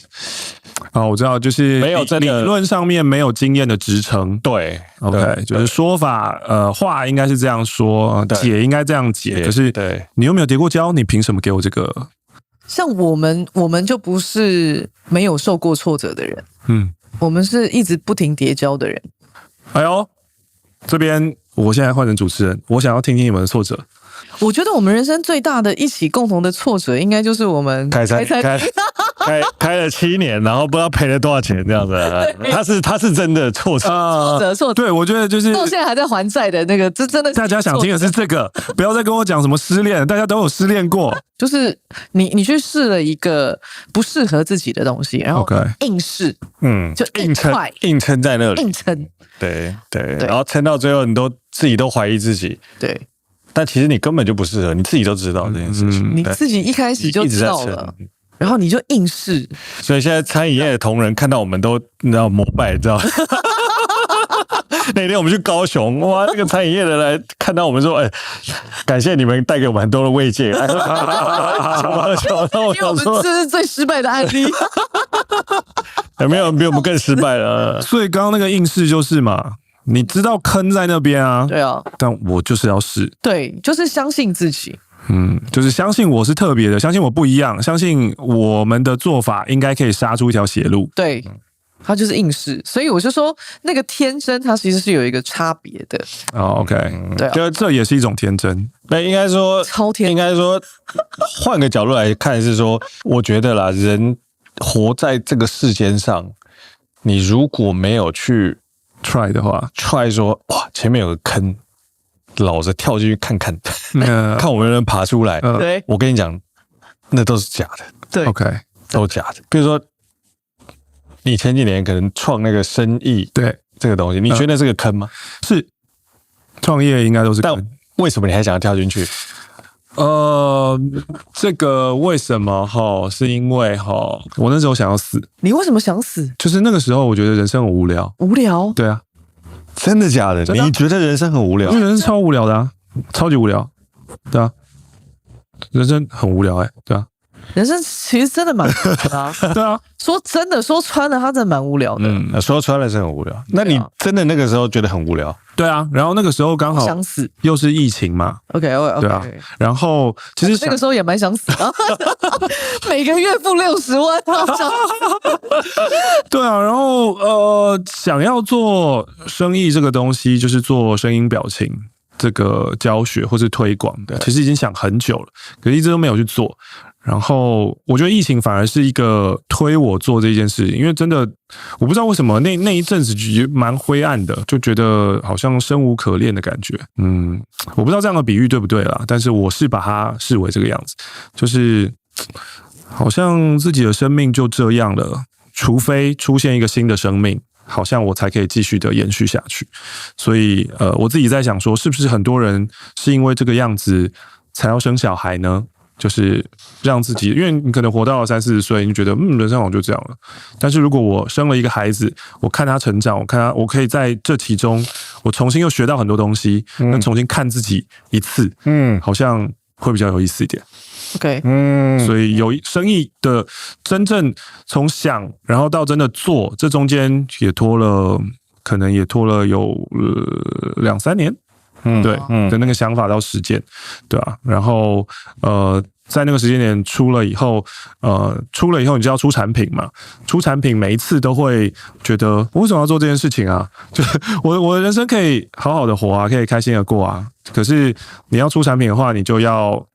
我知道，就是沒有真的理論上面沒有經驗的支撐。對 ，OK， 就是說法，話應該是這樣說，解應該這樣解，可是你又沒有跌過跤，你憑什麼給我這個？像我們就不是沒有受過挫折的人，我們是一直不停跌跤的人。哎呦，這邊我現在換成主持人，我想要聽聽你們的挫折。我覺得我們人生最大的一起共同的挫折，應該就是我們開了7年，然後不知道賠了多少錢這樣子。他是真的挫折。對，我覺得就是到現在還在還債的那個，這真的是大家想聽的是這個，不要再跟我講什麼失戀，大家都有失戀過。就是你去試了一個不適合自己的東西，然後硬試，就硬撐在那裡，硬撐，對，然後撐到最後，你自己都懷疑自己，对。但其實你根本就不適合，你自己都知道這件事情，你自己一開始就知道了，然後你就硬試。所以現在餐飲業的同仁看到我們都你知道膜拜，你知道嗎？那天我們去高雄，哇，那個餐飲業的來看到我們說，感謝你們帶給我們很多的慰藉。因為我們這是最失敗的案例。有沒有人比我們更失敗了？所以剛剛那個硬試就是嘛。你知道坑在那邊啊，對啊，但我就是要試，對，就是相信自己，就是相信我是特別的，相信我不一樣，相信我們的做法應該可以殺出一條血路。對，他就是硬試，所以我就說那個天真，它其實是有一個差別的。OK，对啊，就這也是一種天真。那應該說超天真，應該說換個角度來看是說，我覺得啦，人活在這個世間上，你如果沒有去try 的話 ，try 說哇，前面有個坑，老子跳進去看看，看我们能不能爬出來。對，我跟你講，那都是假的。對 ，OK， 都假的。比如說，你前幾年可能創那個生意，對這個東西，你覺得那是個坑嗎？是，創業應該都是坑。但為什麼你還想要跳進去？這個為什麼是因為我那時候想要死。你為什麼想死？就是那個時候我覺得人生很無聊。無聊？對啊，真的假的？你覺得人生很無聊？因為人生超無聊的啊，超級無聊。對啊，人生很無聊對啊。人生其實真的蠻無聊的啊。對啊，說真的，說穿了，他真的蠻無聊的。說穿了是很無聊。那你真的那個時候覺得很無聊？對啊，然後那個時候剛好想死，又是疫情嘛。OK， 對啊。然後其實那個時候也蠻想死的，每個月付60萬，對啊，然後想要做生意這個東西，就是做聲音表情這個教學或是推廣的，其實已經想很久了，可是一直都沒有去做。然後我覺得疫情反而是一個推我做這件事情，因為真的我不知道為什麼那一陣子就蠻灰暗的，就覺得好像生無可戀的感覺。我不知道這樣的比喻對不對啦，但是我是把它視為這個樣子，就是好像自己的生命就這樣了，除非出現一個新的生命，好像我才可以繼續的延續下去。所以我自己在想說，是不是很多人是因為這個樣子才要生小孩呢？就是讓自己，因為你可能活到了30-40歲，你覺得人生好像就這樣了。但是如果我生了一個孩子，我看他成長，我可以在這其中，我重新又學到很多東西，那重新看自己一次，好像會比較有意思一點。OK， 所以有生意的真正從想，然後到真的做，這中間可能也拖了有2-3年，對的那個想法到實踐，對啊，然後在那個時間點出了以後你就要出產品嘛，出產品每一次都會覺得我為什麼要做這件事情啊？就是我的人生可以好好的活啊，可以開心的過啊，可是你要出產品的話，你就要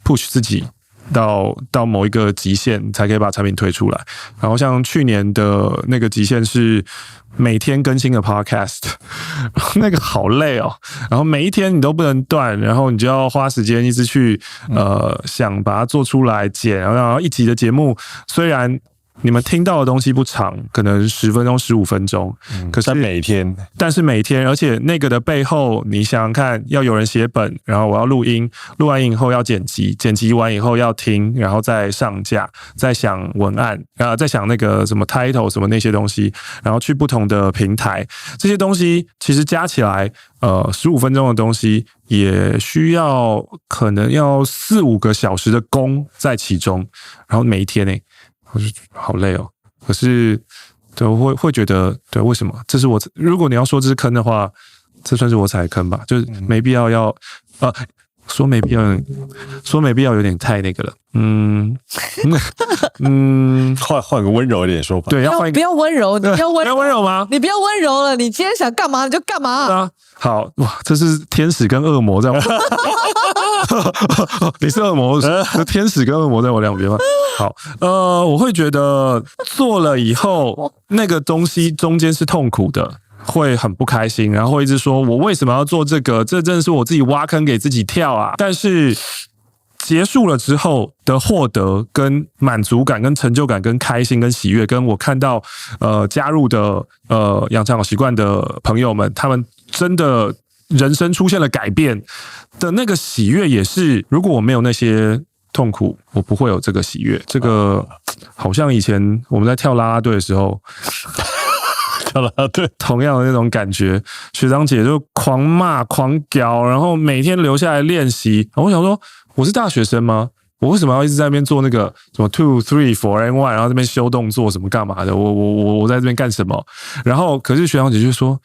push 自己到某一個極限，才可以把產品推出來。然後像去年的那個極限是每天更新的 podcast， 那個好累哦。然后每一天你都不能斷，然後你就要花時間一直去想把它做出來剪，然後一集的節目雖然你們聽到的東西不長，可能10分鐘、15分鐘，可是但是每天，而且那個的背後，你想想看，要有人寫本，然後我要錄音，錄完音以後要剪輯，剪輯完以後要聽，然後再上架，再想文案，再想那個什麼 title 什麼那些東西，然後去不同的平台，這些東西其實加起來，15分鐘的東西也需要可能要4-5個小時的工在其中，然後每一天呢。我就好累哦，可是对我會覺得對，為什麼？這是我如果你要說這是坑的話，這算是我踩的坑吧？就是沒必要說沒必要有點太那個了。換個溫柔一點說法。對，不要溫柔，你不要溫柔嗎？你不要溫柔了，你今天想幹嘛你就幹嘛。啊，好哇，這是天使跟惡魔在我。你是惡魔，天使跟惡魔在我兩邊嗎？好，我會覺得做了以後，那個東西中間是痛苦的，會很不開心，然後會一直說我為什麼要做這個？這真的是我自己挖坑給自己跳啊！但是結束了之後的獲得、跟滿足感、跟成就感、跟開心、跟喜悅，跟我看到加入的養成好習慣的朋友們，他們真的人生出現了改變的那個喜悅，也是如果我沒有那些痛苦，我不會有這個喜悅。這個好像以前我們在跳啦啦隊的時候，跳啦啦隊同樣的那種感覺，學長姐就狂罵、狂屌，然後每天留下來練習。我想說，我是大學生嗎？我為什麼要一直在那邊做那個什麼 2, 3, 4 and 1，然後這邊修動作什麼幹嘛的？我在這邊幹什麼？然後可是學長姐就說，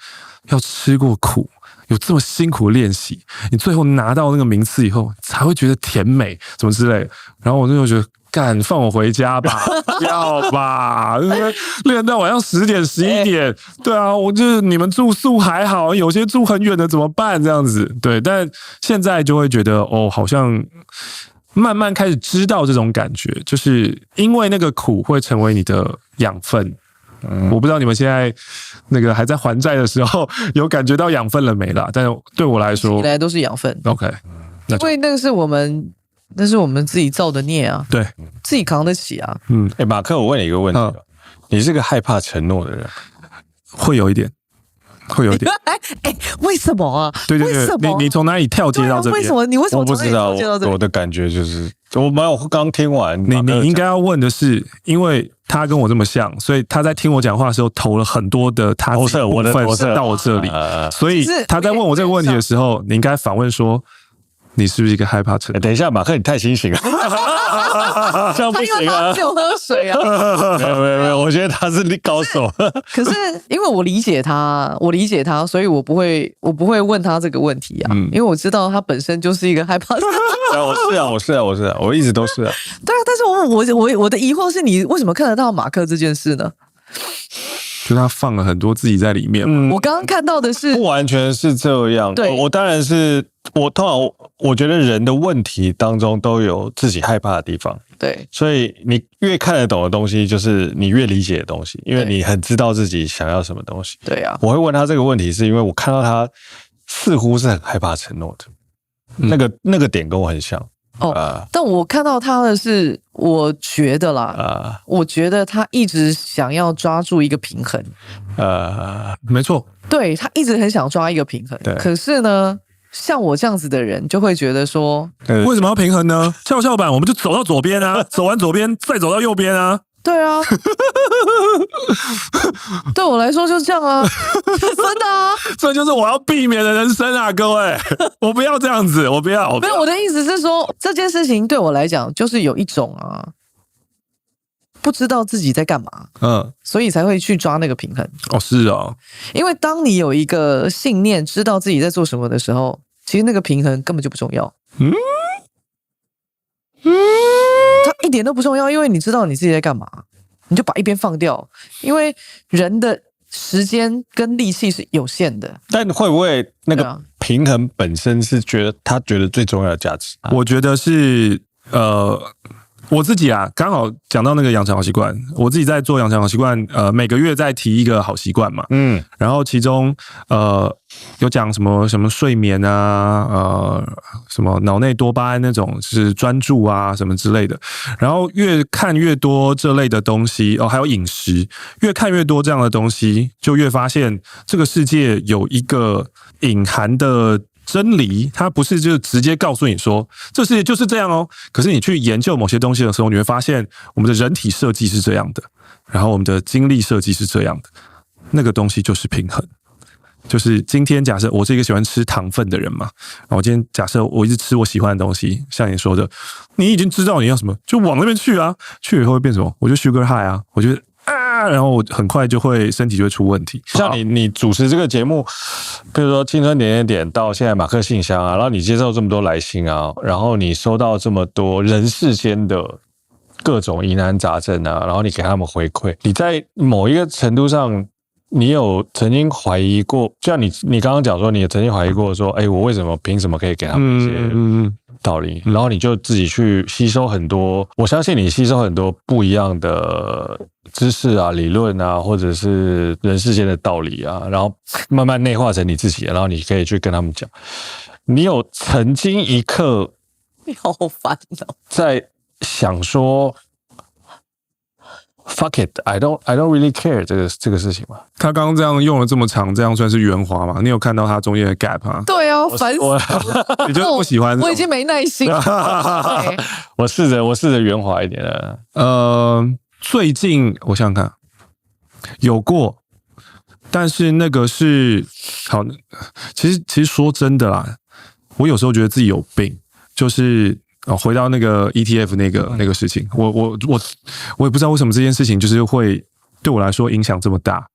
要吃過苦。有這麼辛苦的練習，你最後拿到那個名次以後，才會覺得甜美，什麼之類的。然後我就覺得，幹，放我回家吧，不要吧，練到晚上10點、11點。對啊，我就是你們住宿還好，有些住很遠的怎麼辦？這樣子，對。但現在就會覺得，哦，好像慢慢開始知道這種感覺，就是因為那個苦會成為你的養分。我不知道你們現在那個還在還債的時候有感覺到養分了沒啦？但是對我來說，起來都是養分。OK， 因為那是我們自己造的孽啊，對，自己扛得起啊。馬克，我問你一個問題，你是個害怕承諾的人？會有一點。為什麼啊？對，你從哪裡跳接到這邊？為什麼？你為什麼？我不知道，我的感覺就是我剛聽完，你應該要問的是，因為他跟我這麼像，所以他在聽我講話的時候投了很多的他部分到我這裡，所以他在問我這個問題的時候，你應該反問說，你是不是一個害怕承諾？等一下，馬克，你太清醒了。這樣不行啊！只有喝水啊！沒有，我覺得他是高手。可是因為我理解他，所以我不會問他這個問題啊，因為我知道他本身就是一個害怕。我是啊，我一直都是啊。對啊，但是我的疑惑是你為什麼看得到馬克這件事呢？就他放了很多自己在裡面。我剛剛看到的是不完全是這樣。對，我當然是通常我覺得人的問題當中都有自己害怕的地方。对，所以你越看得懂的東西，就是你越理解的東西，因為你很知道自己想要什麼東西。對啊，我會問他這個問題，是因為我看到他似乎是很害怕承諾的，那個點跟我很像。但我看到他的是，我覺得啦，我覺得他一直想要抓住一個平衡。沒錯，對，他一直很想抓一個平衡。對，可是呢，像我這樣子的人就會覺得說，為什麼要平衡呢？蹺蹺板我們就走到左邊啊，走完左邊再走到右邊啊。對啊，對我來說就是這樣啊，真的啊，這就是我要避免的人生啊，各位，我不要這樣子，我不要。沒有，我的意思是說，這件事情對我來講就是有一種啊，不知道自己在幹嘛，所以才會去抓那個平衡。哦，是哦，因為當你有一個信念，知道自己在做什麼的時候，其實那個平衡根本就不重要。它一點都不重要，因為你知道你自己在幹嘛，你就把一邊放掉。因為人的時間跟力氣是有限的，但會不會那個平衡本身是他覺得最重要的價值？我覺得是我自己啊，剛好講到那個養成好習慣，我自己在做養成好習慣，每個月在提一個好習慣嘛，然後其中有講什麼睡眠啊，什麼腦內多巴胺那種是專注啊什麼之類的，然後越看越多這類的東西哦，還有飲食，越看越多這樣的東西，就越發現這個世界有一個隱含的真理，它不是就直接告訴你說這世界就是這樣哦。可是你去研究某些東西的時候，你會發現我們的人體設計是這樣的，然後我們的精力設計是這樣的，那個東西就是平衡。就是今天假設我是一個喜歡吃糖分的人嘛，然後今天假設我一直吃我喜歡的東西，像你說的，你已經知道你要什麼，就往那邊去啊，去了以後會變什麼？我就 sugar high 啊，我覺得然後我很快就會身體就會出問題。像你主持這個節目，比如說青春點點點到現在馬克信箱啊，然後你接受這麼多來信啊，然後你收到這麼多人世間的各種疑難雜症啊，然後你給他們回饋，你在某一個程度上，你有曾經懷疑過，就像你剛剛講說，你也曾經懷疑過說，我為什麼憑什麼可以給他們一些道理？然後你就自己去吸收很多，我相信你吸收很多不一樣的知識啊、理論啊，或者是人世間的道理啊，然後慢慢內化成你自己，然後你可以去跟他們講。你有曾經一刻，你好煩哦，在想說 fuck it, I don't really care 這個事情嗎？他剛剛這樣用了這麼長，這樣算是圓滑嗎？你有看到他中間的 gap 嗎？對啊，煩死了！你就不喜歡？我已經沒耐心了。我試着圓滑一點了。最近我想想看，有過，但是那個是好。其實說真的啦，我有時候覺得自己有病，就是回到那個 ETF 那個事情，我也不知道為什麼這件事情就是會對我來說影響這麼大，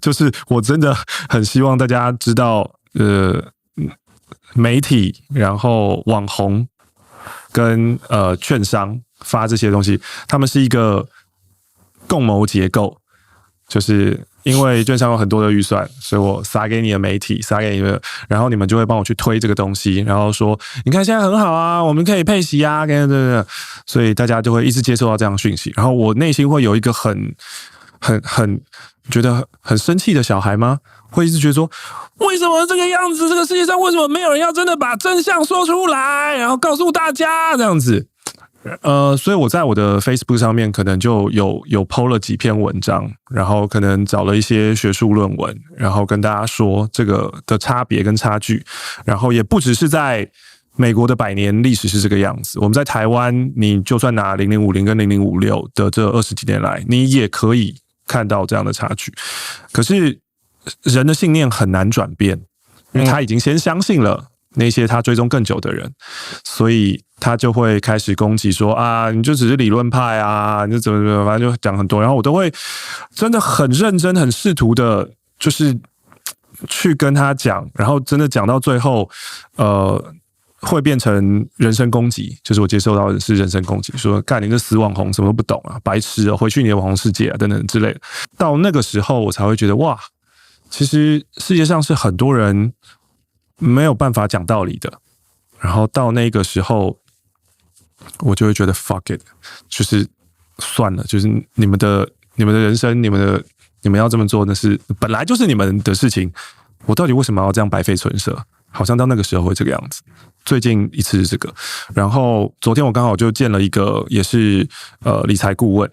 就是我真的很希望大家知道，媒體然後網紅跟券商發這些東西，他們是一個共謀結構，就是因為券商有很多的預算，所以我撒給你的媒體，撒給你的，然後你們就會幫我去推這個東西，然後說你看現在很好啊，我們可以配息啊，對，所以大家就會一直接受到這樣的訊息，然後我內心會有一個很覺得很生氣的小孩嗎？會一直覺得說，為什麼這個樣子？這個世界上為什麼沒有人要真的把真相說出來，然後告訴大家這樣子？所以我在我的 Facebook 上面可能就有 po 了幾篇文章，然後可能找了一些學術論文，然後跟大家說這個的差別跟差距，然後也不只是在美國的100年歷史是這個樣子，我們在台灣，你就算拿0050跟0056的這20幾年來，你也可以看到這樣的差距。可是人的信念很難轉變，因為他已經先相信了那些他追蹤更久的人，所以他就會開始攻擊說啊，你就只是理論派啊，你就怎麼，反正就講很多，然後我都會真的很認真、很試圖的，就是去跟他講，然後真的講到最後，會變成人身攻擊，就是我接受到的是人身攻擊，說幹你這死網紅什麼都不懂啊，白痴啊，回去你的網紅世界啊，等等之類的。到那個時候，我才會覺得哇，其實世界上是很多人沒有辦法講道理的。然後到那個時候，我就會覺得 fuck it， 就是算了，就是你們的人生，你們要這麼做，那是本來就是你們的事情。我到底為什麼要這樣白費唇舌？好像到那個時候會這個樣子。最近一次是這個，然後昨天我剛好就見了一個也是理財顧問，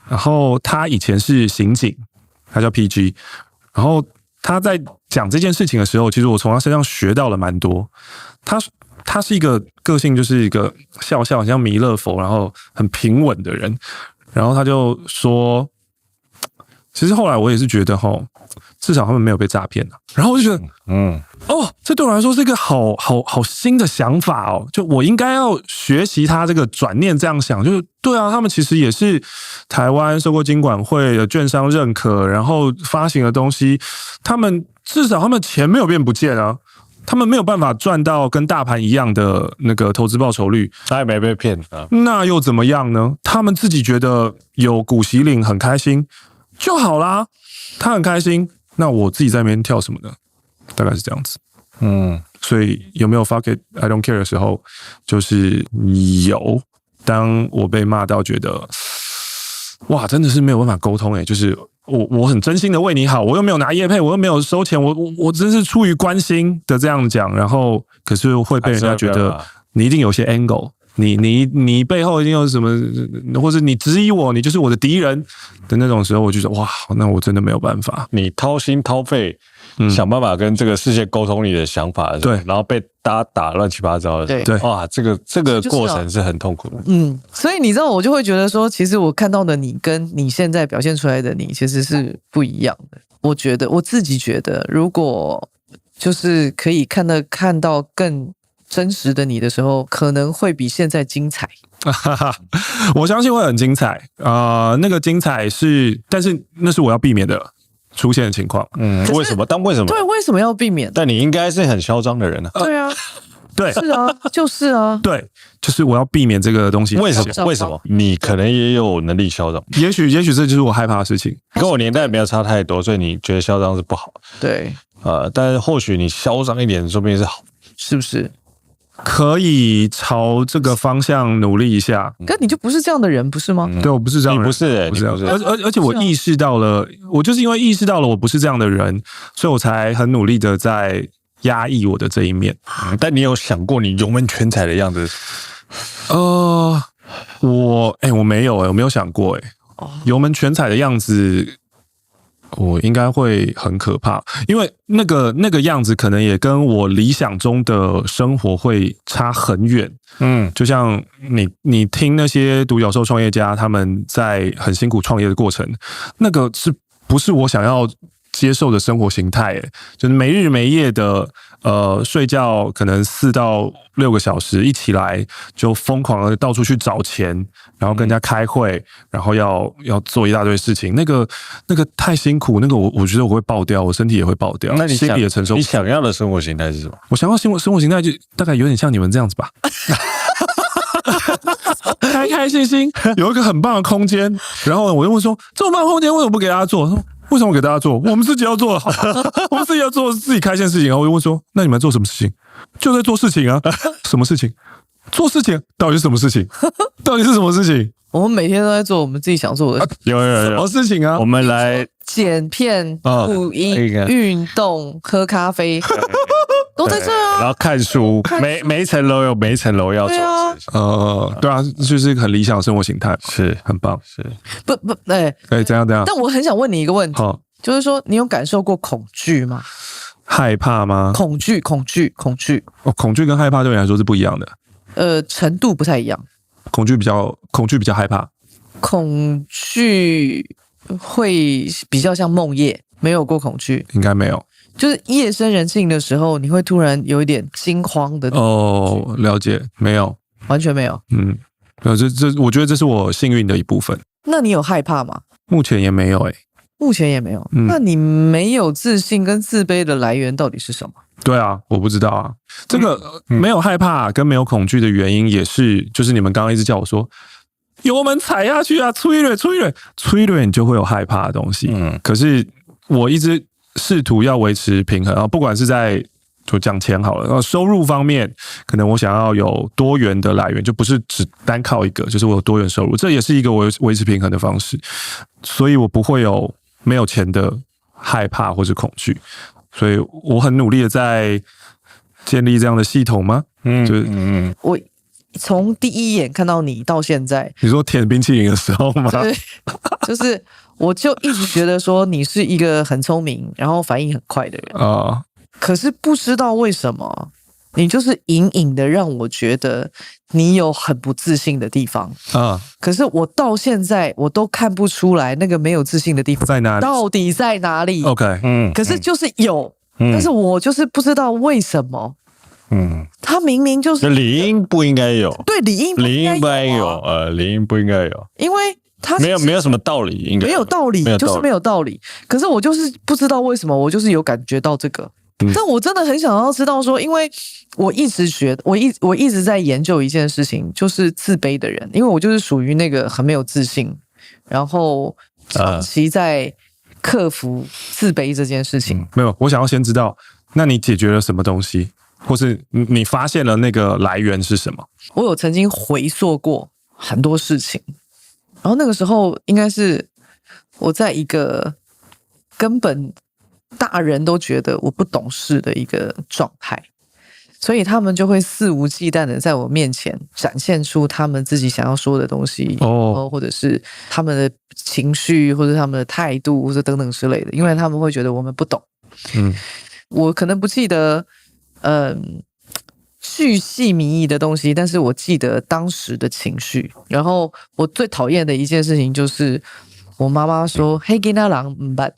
然後他以前是刑警，他叫 PG，然後他在講這件事情的時候，其實我從他身上學到了蠻多。他是一個個性就是一個笑笑，很像彌勒佛，然後很平穩的人。然後他就說，其實後來我也是覺得至少他們沒有被詐騙了。然後我就覺得，這對我來說是一個好新的想法哦。就我應該要學習他這個轉念這樣想，就是對啊，他們其實也是台灣受過金管會的券商認可，然後發行的東西，他們至少他們錢沒有變不見啊。他們沒有辦法賺到跟大盤一樣的那個投資報酬率，他也沒被騙啊，那又怎麼樣呢？他們自己覺得有股息領很開心就好啦，他很開心，那我自己在那邊跳什麼呢？大概是這樣子。所以有沒有 fuck it I don't care 的時候，就是有。當我被罵到覺得哇，真的是沒有辦法溝通就是我很真心的為你好，我又沒有拿業配，我又沒有收錢，我真是出於關心的這樣講，然後可是會被人家覺得你一定有些 angle， 你背後一定有什麼，或是你質疑我，你就是我的敵人的那種時候，我就說哇，那我真的沒有辦法。你掏心掏肺想辦法跟這個世界溝通你的想法，对，然後被大家打亂七八糟的，對，哇，這個過程是很痛苦的。所以你知道，我就會覺得說，其實我看到的你跟你現在表現出來的你其實是不一樣的。我自己覺得，如果就是可以看到更真實的你的时候，可能会比现在精彩。我相信会很精彩那個精彩是，但是那是我要避免的出現的情況。為什麼？但為什麼？對，為什麼要避免？但你應該是很囂張的人啊。對啊，對，是啊，就是啊，對，就是我要避免這個東西。為什麼？為什麼？你可能也有能力囂張，也許這就是我害怕的事情。跟我年代沒有差太多，所以你覺得囂張是不好。對，但是或許你囂張一點，說不定是好，是不是？可以朝這個方向努力一下。可你就不是這樣的人，不是嗎？對，我不是這樣的人，你不是，不是這樣。而且我意識到了，我就是因為意識到了我不是這樣的人，所以我才很努力的在壓抑我的這一面。但你有想過你油門全踩的樣子？我沒有我沒有想過油門全踩的樣子。我應該會很可怕，因為那個樣子可能也跟我理想中的生活會差很遠。就像你聽那些獨角獸創業家他們在很辛苦創業的過程，那個是不是我想要接受的生活形態？就是沒日沒夜的睡覺可能4到6個小時，一起來就瘋狂的到處去找錢，然後跟人家開會，然後要做一大堆事情，那個太辛苦，那個我覺得我會爆掉，我身體也會爆掉。那你心理也承受不了。你想要的生活形態是什麼？我想要生活形態就大概有點像你們這樣子吧。開開心心有一個很棒的空間，然後我就問說，這麼棒的空間為什麼不給大家做？為什麼給大家做？我們自己要做好，我們自己要做自己開心的事情。然後我就問說，那你們做什麼事情？就在做事情啊。什麼事情？做事情到底是什麼事情？到底是什麼事情？我們每天都在做我們自己想做的有什麼事情啊？我們來剪片、錄音、運動、喝咖啡，都在這啊。然後看書，每一層樓有每一層樓要做的事情。對啊，就是一個很理想的生活形態，是很棒。是不怎樣？但我很想問你一個問題，就是說你有感受過恐懼嗎？害怕嗎？恐懼。恐懼跟害怕對你來說是不一樣的。程度不太一樣。恐懼比較害怕。恐懼會比較像夢夜，沒有過恐懼，應該沒有。就是夜深人靜的時候，你會突然有一點驚慌的。了解，沒有，完全沒有。我覺得這是我幸運的一部分。那你有害怕嗎？目前也沒有目前也沒有。那你沒有自信跟自卑的來源到底是什麼？对啊，我不知道啊。這個沒有害怕跟沒有恐懼的原因也是，就是你們剛剛一直叫我說油門踩下去啊，催淚，你就會有害怕的東西。可是我一直試圖要維持平衡啊，不管是在就講錢好了，然後收入方面，可能我想要有多元的來源，就不是只單靠一個，就是我有多元收入，這也是一個我維持平衡的方式。所以我不會有沒有錢的害怕或是恐懼。所以我很努力的在建立這樣的系統嗎？我從第一眼看到你到現在，你說舔冰淇淋的時候嗎？對，就是我就一直覺得說你是一個很聰明，然後反應很快的人啊。可是不知道為什麼，你就是隱隱的讓我覺得你有很不自信的地方啊。可是我到現在我都看不出來那個沒有自信的地方在哪裡，到底在哪裡 ？OK， 可是就是有，但是我就是不知道為什麼。他明明就是理應不應該有，對，理應不應該有，理應不應該有，因為他沒有什麼道理，應該沒有道理，就是沒有道理。可是我就是不知道為什麼，我就是有感覺到這個，但我真的很想要知道說，因為我一直覺得，我一直在研究一件事情，就是自卑的人，因為我就是屬於那個很沒有自信，然後長期在克服自卑這件事情。沒有，我想要先知道，那你解決了什麼東西？或是你發現了那個來源是什麼？我有曾經回溯過很多事情，然後那個時候應該是我在一個根本大人都覺得我不懂事的一個狀態，所以他們就會肆無忌憚的在我面前展現出他們自己想要說的東西，或者是他們的情緒，或者他們的態度，或者等等之類的，因為他們會覺得我們不懂。我可能不記得巨細靡遺的東西，但是我記得當時的情緒。然後我最討厭的一件事情就是我媽媽說“黑囡仔人唔捌”，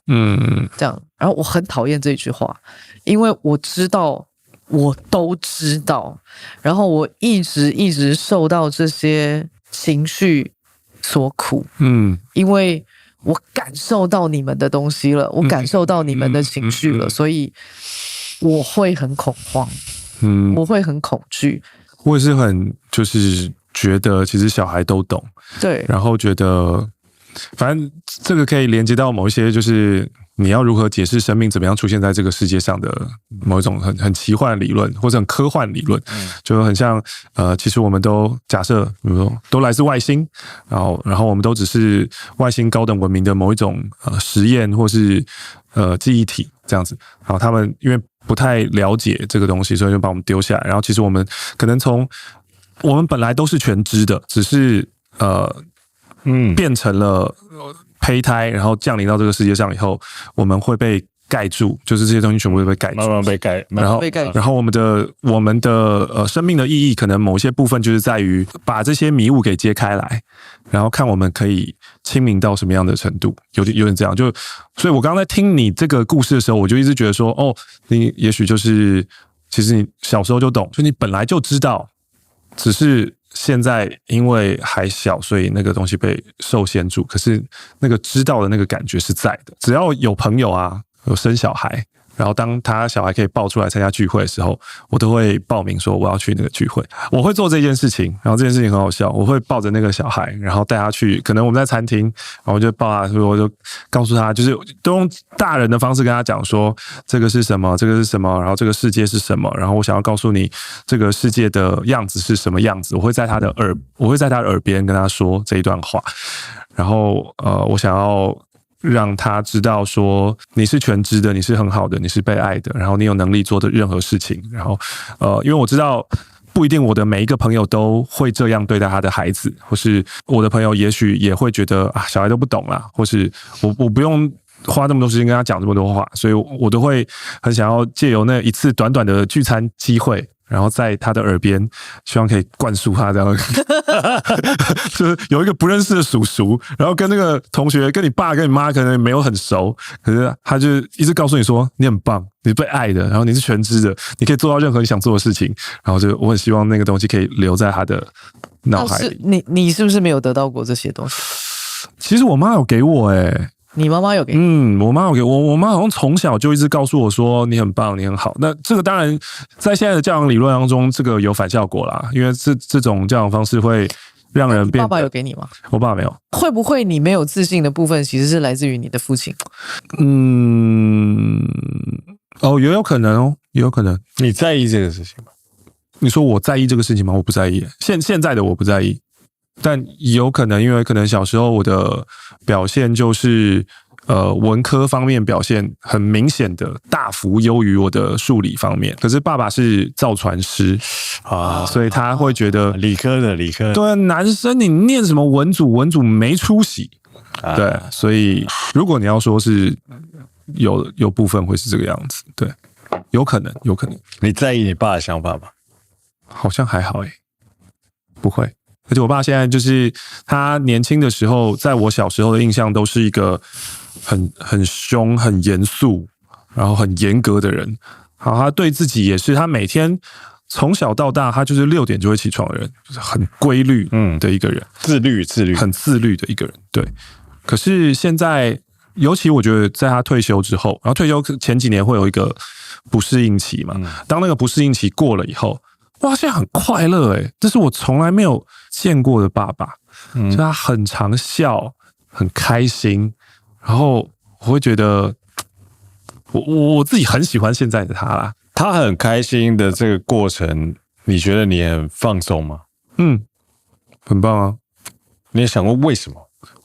這樣。然後我很討厭這句話，因為我知道，我都知道。然後我一直受到這些情緒所苦，因為我感受到你們的東西了，我感受到你們的情緒了，所以我会很恐慌，我會很恐懼。我也是很就是覺得其實小孩都懂，對，然後覺得反正這個可以連接到某一些就是你要如何解釋生命怎麼樣出現在這個世界上的某一種很奇幻的理論或者很科幻理論，就很像其實我們都假設比如說都來自外星，然後我們都只是外星高等文明的某一種實驗或是記憶體這樣子，然後他們因為不太了解這個東西，所以就把我們丟下來，然後其實我們可能我們本來都是全知的，只是變成了胚胎，然後降臨到這個世界上以後，我們會被蓋住，就是這些東西全部會被蓋住，慢慢被蓋，然後我們的生命的意義，可能某些部分就是在於把這些迷霧給揭開來，然後看我們可以清明到什麼樣的程度，有點這樣。就所以我剛剛在聽你這個故事的時候，我就一直覺得說，哦，你也許就是其實你小時候就懂，就你本來就知道，只是現在因為還小，所以那個東西被受限住。可是那個知道的那個感覺是在的。只要有朋友啊，有生小孩，然後當他小孩可以抱出來參加聚會的時候，我都會報名說我要去那個聚會。我會做這件事情，然後這件事情很好笑。我會抱着那個小孩，然後帶他去，可能我們在餐廳，然後我就抱他，所以我就告訴他，就是都用大人的方式跟他講說這個是什麼，這個是什麼，然後這個世界是什麼，然後我想要告訴你這個世界的樣子是什麼樣子。我會在他的耳邊跟他說這一段話，然後我想要讓他知道說你是全知的，你是很好的，你是被愛的，然後你有能力做的任何事情。然後因为我知道不一定我的每一個朋友都會這樣對待他的孩子，或是我的朋友也許也會覺得啊，小孩都不懂啦，或是我不用花這麼多時間跟他講這麼多話，所以我都會很想要借由那一次短短的聚餐機會，然後在他的耳邊，希望可以灌輸他這樣，就是有一個不認識的叔叔，然後跟那個同學，跟你爸跟你媽可能沒有很熟，可是他就一直告訴你說你很棒，你是被愛的，然後你是全知的，你可以做到任何你想做的事情，然後就我很希望那個東西可以留在他的腦海裡。你是不是沒有得到過這些東西？其實我媽有給我你媽媽有給你？我媽有給我。我媽好像從小就一直告訴我說你很棒，你很好。那這個當然在現在的教養理論當中，這個有反效果啦，因為這種教養方式會讓人變。爸爸有給你嗎？我爸沒有。會不會你沒有自信的部分其實是來自於你的父親？也有可能哦，也有可能。你在意這個事情嗎？你說我在意這個事情嗎？我不在意。現在的我不在意。但有可能，因為可能小時候我的表現就是文科方面表現很明顯的大幅優於我的數理方面。可是爸爸是造船師啊，所以他會覺得理科的對男生你念什麼文組沒出息，對，所以如果你要說是有部分會是這個樣子，對，有可能。你在意你爸的想法嗎？好像還好不會。而且我爸现在就是他年輕的時候，在我小時候的印象都是一個很凶、很嚴肅，然後很嚴格的人。好，他對自己也是，他每天從小到大，他就是6點就會起床的人，就是很規律的一個人，自律，很自律的一個人。對，可是現在，尤其我覺得在他退休之後，然後退休前幾年會有一個不適應期嘛，當那個不適應期過了以後，哇，現在很快樂這是我從來沒有見過的爸爸，就他很常笑，很開心，然後我會覺得。我自己很喜歡現在的他啦，他很開心的這個過程，你覺得你很放鬆嗎？很棒啊！你也想過為什麼？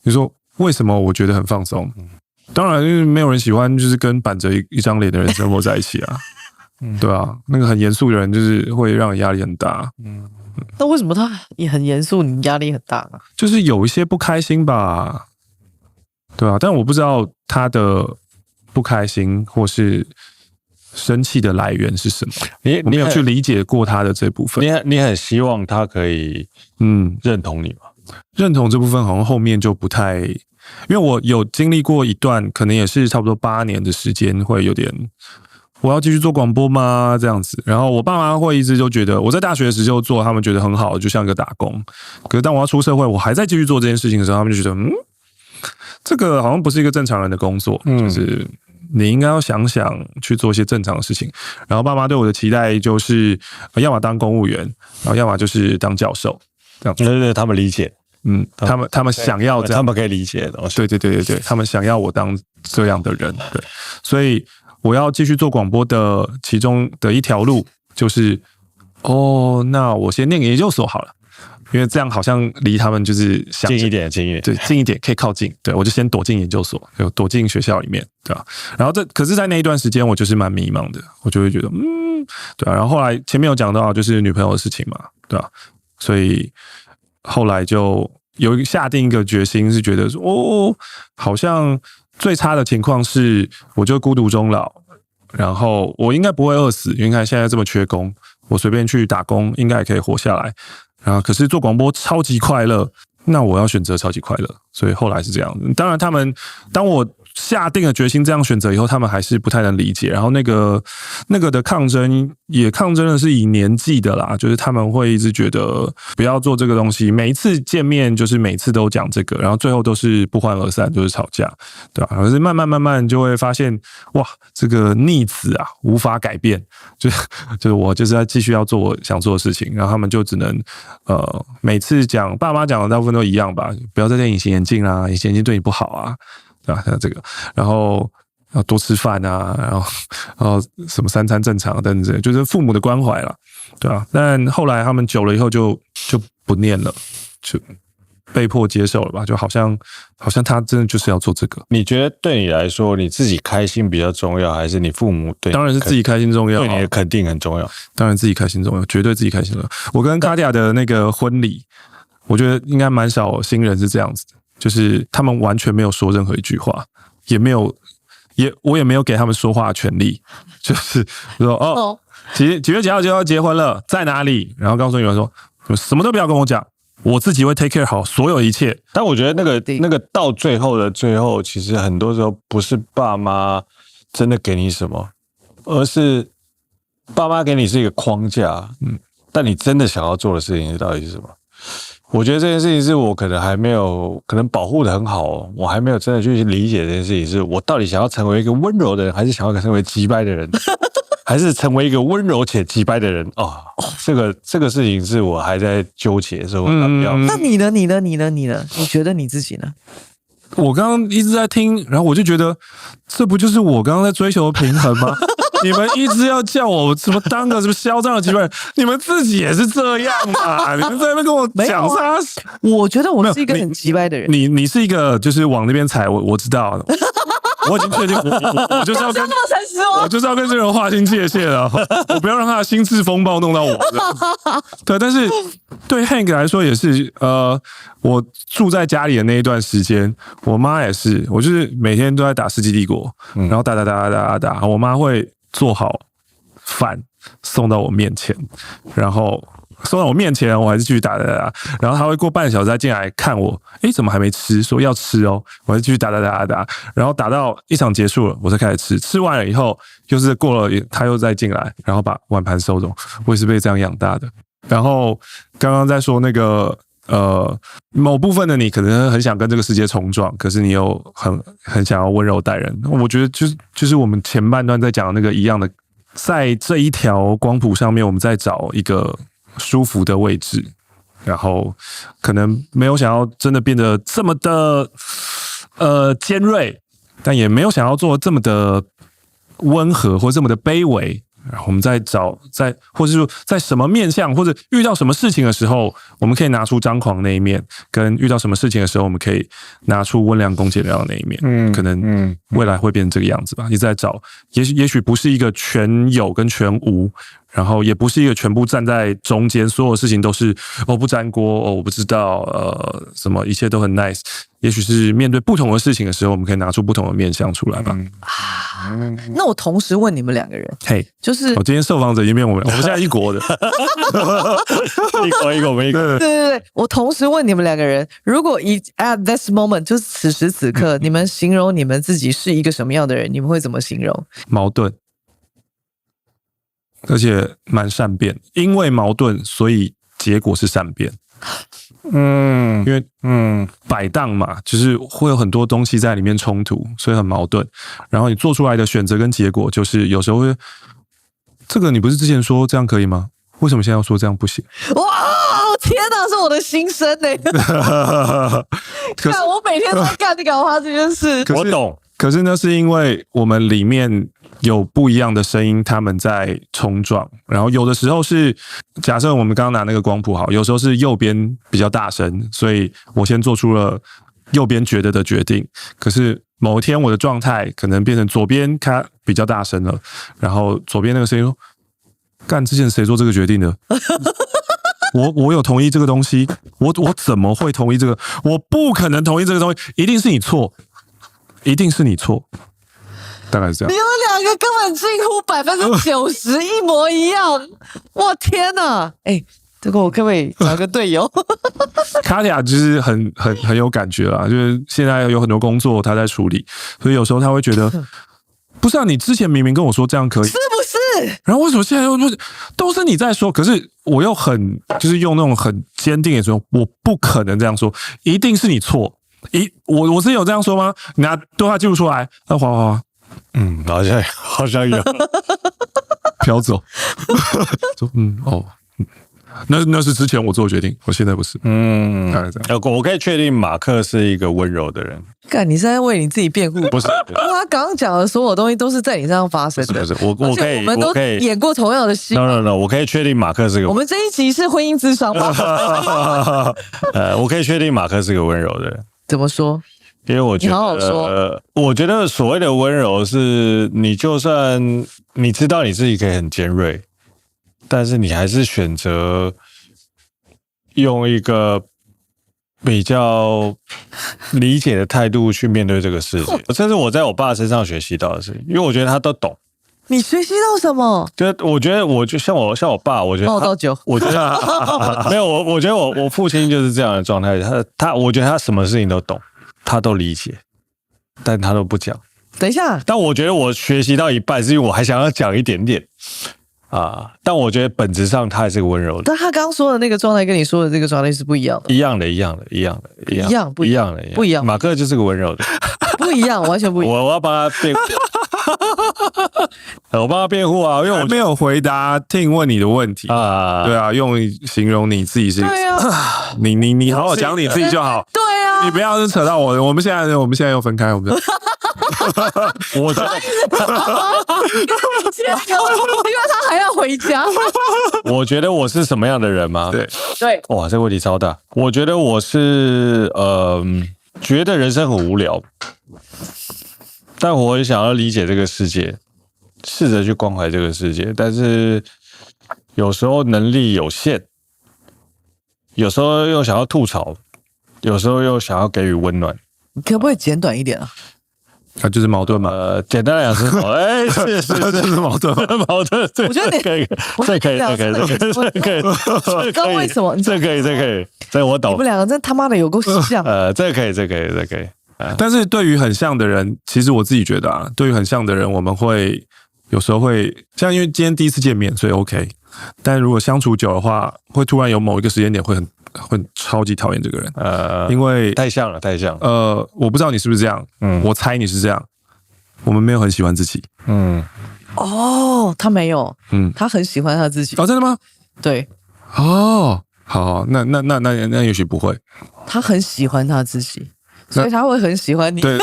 你說為什麼我覺得很放鬆？當然，因為沒有人喜歡就是跟板着一張臉的人生活在一起啊。對啊，那個很嚴肅的人就是會讓你壓力很大。那為什麼他也很嚴肅，你壓力很大呢？就是有一些不開心吧。對啊，但我不知道他的不開心或是生氣的來源是什麼？我沒有去理解過他的這部分。你很希望他可以認同你嗎？認同這部分好像後面就不太，因為我有經歷過一段，可能也是差不多8年的時間，會有點我要繼續做廣播嗎？這樣子。然後我爸媽會一直就覺得我在大學的時候做，他們覺得很好，就像一個打工。可是當我要出社會，我還在繼續做這件事情的時候，他們就覺得這個好像不是一個正常人的工作，就是你應該要想想去做一些正常的事情。然後爸媽對我的期待就是要麼當公務員，然後要麼就是當教授，這樣子。對，他們理解，他們想要這樣，他們可以理解的東西。對，他們想要我當這樣的人，對，所以我要繼續做廣播的其中的一條路就是那我先念個研究所好了。因為這樣好像離他們就是近一點，對，近一點可以靠近。對，我就先躲進研究所，就躲進學校裡面，對吧？然後可是，在那一段時間，我就是蠻迷茫的，我就會覺得，對啊。然後後來前面有講到，就是女朋友的事情嘛，對吧？所以後來就下定一個決心，是覺得說，好像最差的情況是，我就孤獨終老，然後我應該不會餓死，因為看現在這麼缺工，我隨便去打工，應該也可以活下來。然後可是做廣播超級快樂，那我要選擇超級快樂，所以後來是這樣。當然，他們當我下定了決心這樣選擇以後，他們還是不太能理解。然後那個的抗爭也抗爭的是以年紀的啦，就是他們會一直覺得不要做這個東西。每一次見面就是每次都講這個，然後最後都是不歡而散，就是吵架，對吧？可是慢慢就會發現，哇，這個逆子啊無法改變，就是我就是要繼續要做我想做的事情。然後他們就只能每次講爸媽講的大部分都一樣吧，不要再戴隱形眼鏡啦，隱形眼鏡對你不好啊。啊，像這個，然後要多吃飯啊，然後什麼3餐正常等等，就是父母的關懷啦，對啊。但後來他們久了以後就不念了，就被迫接受了吧，就好像他真的就是要做這個。你覺得對你來說，你自己開心比較重要，還是你父母對你？當然是自己開心重要，對你的肯定很重要。當然自己開心重要，絕對自己開心重要。我跟卡蒂亞的那個婚禮，我覺得應該蠻少新人是這樣子的。就是他們完全沒有說任何一句話，我也沒有給他們說話的權利，就是說幾月幾號就要結婚了，在哪裡？然後告訴你們說什麼都不要跟我講，我自己會 take care 好所有一切。但我覺得那個到最後的最後，其實很多時候不是爸媽真的給你什麼，而是爸媽給你是一個框架，但你真的想要做的事情到底是什麼？我覺得這件事情是我可能還沒有保護得很好，我還沒有真的去理解這件事情，是我到底想要成為一個溫柔的人，還是想要成為機掰的人，還是成為一個溫柔且機掰的人？這個事情是我還在糾結，所以我不要。那你呢？你覺得你自己呢？我剛剛一直在聽，然後我就覺得，這不就是我剛剛在追求的平衡嗎？你們一直要叫我什麼當個什麼囂張的機掰人，你們自己也是這樣嘛？你們在那邊跟我講啥？我覺得我是一個很機掰的人。你是一個就是往那邊踩，我知道。我已經確定我就是要跟我就是要跟這個人劃清界限了，我不要讓他的心智風暴弄到我。對，但是對 Hank 來說也是，我住在家裡的那一段時間，我媽也是，我就是每天都在打《世紀帝國》，然後打，我媽會做好飯送到我面前，然後送到我面前，我還是繼續打，然後他會過半小時再進來看我，怎麼還沒吃？說要吃哦，我還是繼續打，然後打到一場結束了，我才開始吃，吃完了以後，又是過了，他又再進來，然後把碗盤收走，我也是被這樣養大的。然後剛剛在說那個某部分的你可能很想跟這個世界衝撞，可是你又很想要溫柔待人。我覺得就是我們前半段在講的那個一樣的，在這一條光譜上面，我們在找一個舒服的位置，然後可能沒有想要真的变得這麼的尖銳，但也沒有想要做這麼的溫和或這麼的卑微。然後我們在找或者說在什麼面向，或者遇到什麼事情的時候，我們可以拿出張狂那一面；跟遇到什麼事情的時候，我们可以拿出溫良恭儉讓的那一面。可能未來會變成這個樣子吧。你在找，也許不是一個全有跟全無，然後也不是一個全部站在中間，所有事情都是不沾鍋我不知道什麼，一切都很 nice。也許是面對不同的事情的時候，我們可以拿出不同的面向出來吧。那我同時問你們兩個人，就是我今天受訪者已經變我們現在一國的，一國，对，我同時問你們兩個人，如果at this moment 就是此時此刻，你們形容你們自己是一個什麼樣的人，你們會怎麼形容？矛盾，而且蠻善變，因為矛盾，所以結果是善變。因為擺盪嘛，就是會有很多東西在裡面衝突，所以很矛盾。然後你做出來的選擇跟結果，就是有時候會，這個你不是之前說這樣可以嗎？為什麼現在要說這樣不行？哇，天哪，是我的心聲呢！看我每天都在幹這個話這件事，我懂。可是那是因為我們裡面有不一樣的聲音，他們在衝撞。然後有的時候是，假設我們剛剛拿那個光譜好，有時候是右邊比較大聲，所以我先做出了右邊覺得的決定。可是某一天我的狀態可能变成左邊它比較大聲了，然後左邊那個聲音說：“幹，之前誰做這個決定的？我有同意這個東西，我怎麼會同意這個？我不可能同意這個東西，一定是你錯。”一定是你錯，大概是這樣。你們兩個根本近乎90%一模一樣，哇天哪！這個我可不可以找個隊友？卡蒂亞就是很有感覺啦，就是現在有很多工作他在處理，所以有時候他會覺得，不是啊，你之前明明跟我說這樣可以，是不是？然後為什麼現在又不是？都是你在說，可是我又就是用那種很堅定的說，我不可能這樣說，一定是你錯。我之前有這樣說嗎？你拿對話記錄出來，滑，好像有飄走。那是之前我做的決定，我現在不是。大概這樣。我可以確定馬克是一個溫柔的人。幹，你是在為你自己辯護？不是，他剛剛講的所有東西都是在你身上發生的。不是，我可以，我們都演過同樣的戲。No， 我可以確定馬克是個。我們這一集是婚姻諮商嗎？我可以確定馬克是個溫柔的人。怎麼說？因為我覺得，你好好說。我覺得所謂的溫柔是，你就算你知道你自己可以很尖銳，但是你還是選擇用一個比較理解的態度去面對這個世界。這是我在我爸身上學習到的事情，因為我覺得他都懂。你學習到什麼？我覺得我就像我爸，我觉得报道酒，我觉得没有我觉得我父親就是這樣的狀態。他我覺得他什麼事情都懂，他都理解，但他都不講。等一下，但我覺得我學習到一半，是因為我還想要講一點點啊。但我覺得本質上他還是個溫柔的。但他剛剛說的那個狀態跟你說的這個狀態是不一樣的。一樣的。不一樣。馬克就是個溫柔的。不一樣，完全不一樣。我要幫他辯護。我幫他辯護啊，因為我沒有回答Tim問你的問題啊。對啊，用形容你自己是。對啊。你好好講你自己就好。對啊。你不要是扯到我。我們現在又分開，我們。我覺得。因為他還要回家。我覺得我是什麼樣的人嗎？對。哇，這個問題超大。我覺得我是覺得人生很無聊。但我也想要理解這個世界，試着去關懷這個世界，但是有時候能力有限，有時候又想要吐槽，有時候又想要給予溫暖。你可不可以簡短一點啊？就是矛盾嘛。簡单來講是，是矛盾，矛盾。我觉得你可以，这可以。为什么？这可以，这我懂。你们两个真他媽的有夠像。這可以。但是對於很像的人，其實我自己覺得啊，對於很像的人，我們會有時候會像因為今天第一次見面，所以 OK。但如果相處久的話，會突然有某一個時間點會超級討厭這個人，因為太像了。我不知道你是不是這樣，我猜你是這樣。我們沒有很喜歡自己，哦，他沒有，他很喜歡他自己。哦，真的嗎？對，哦，好，那也許不會。他很喜歡他自己，所以他會很喜歡你。對，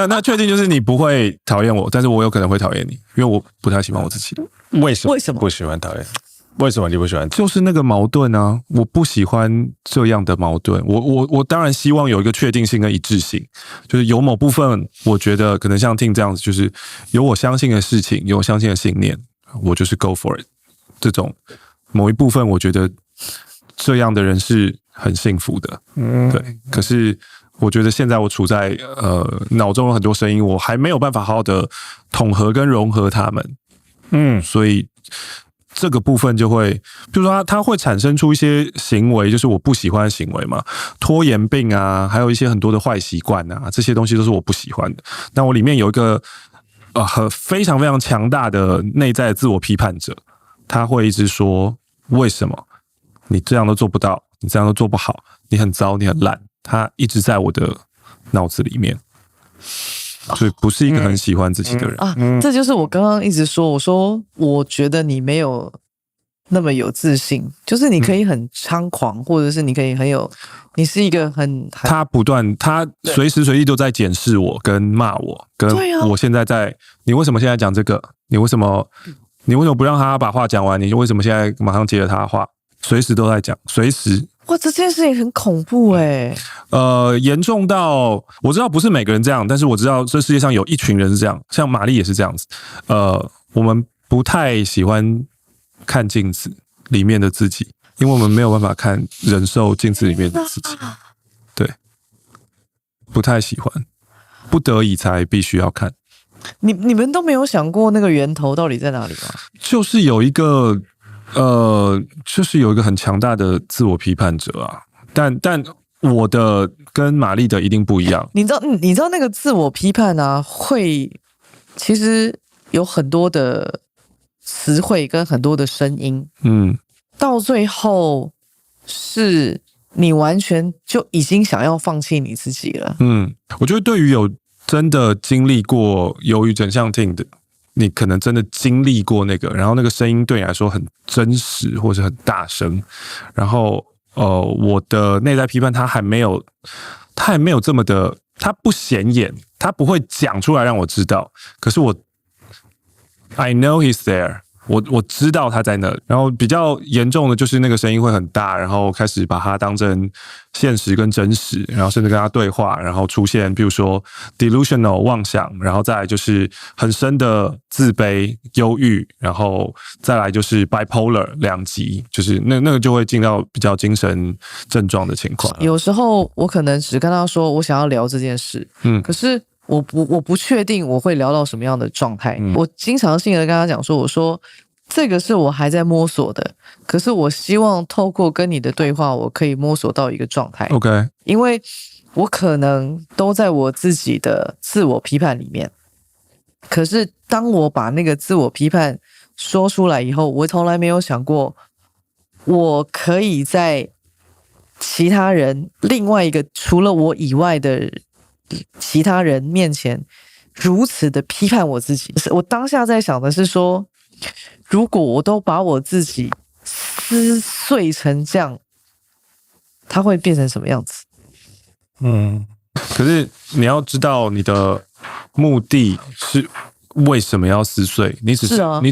那確定就是你不會討厭我，但是我有可能會討厭你，因為我不太喜歡我自己。為什麼不喜歡討厭？為什麼你不喜歡？就是那個矛盾啊！我不喜歡這樣的矛盾。我當然希望有一個確定性跟一致性，就是有某部分我覺得可能像 Tim 這樣子，就是有我相信的事情，有我相信的信念，我就是 go for it。這種某一部分，我覺得這樣的人是很幸福的。對。可是我覺得現在我處在腦中有很多聲音，我還沒有辦法好好的統合跟融合他們。所以。這個部分就會，比如說它會產生出一些行為，就是我不喜歡的行為嘛，拖延病啊，還有一些很多的壞習慣啊，這些東西都是我不喜歡的。那我裡面有一個非常非常強大的內在的自我批判者，他會一直說為什麼你這樣都做不到，你這樣都做不好，你很糟，你很爛，他一直在我的腦子裡面。所以不是一個很喜歡自己的人這就是我剛剛一直說，我說我覺得你沒有那麼有自信，就是你可以很猖狂，或者是你可以很有，你是一個很他不斷，他隨時隨地都在檢視我跟罵我，跟我現在在，你為什麼現在講這個？你為什麼不讓他把話講完？你為什麼現在馬上接着他的話？隨時都在講，隨時。哇，這件事情很恐怖欸。嚴重到我知道不是每個人這樣，但是我知道這世界上有一群人是這樣，像瑪麗也是這樣子。我們不太喜歡看鏡子裡面的自己，因為我們沒有辦法忍受鏡子裡面的自己。對，不太喜歡，不得已才必須要看。你們都沒有想過那個源頭到底在哪裡嗎？就是有一個很強大的自我批判者啊，但我的跟瑪麗的一定不一樣。你知道那個自我批判啊，其實有很多的詞彙跟很多的聲音，到最後是你完全就已經想要放棄你自己了。我覺得對於有真的經歷過憂鬱症像 Tim 的。你可能真的經歷過那個，然後那個聲音對你來說很真實，或是很大聲。然後，我的內在批判，他還沒有這麼的，他不顯眼，他不會講出來讓我知道。可是I know he's there。我知道他在那，然後比較嚴重的就是那個聲音會很大，然後開始把它當成現實跟真實，然後甚至跟他對話，然後出現比如說 delusional 妄想，然後再來就是很深的自卑、憂鬱，然後再來就是 bipolar 兩極，就是那個就會進到比較精神症狀的情況。有時候我可能只跟他說我想要聊這件事，可是我不確定我會聊到什麼樣的狀態。我經常性的跟他講說，我說這個是我還在摸索的，可是我希望透過跟你的對話，我可以摸索到一個狀態。OK，因為我可能都在我自己的自我批判裡面，可是當我把那個自我批判說出來以後，我從來沒有想過，我可以在其他人另外一個除了我以外的其他人面前如此的批判我自己。我當下在想的是說，如果我都把我自己撕碎成這樣，它會變成什麼樣子？可是你要知道你的目的是為什麼要撕碎？你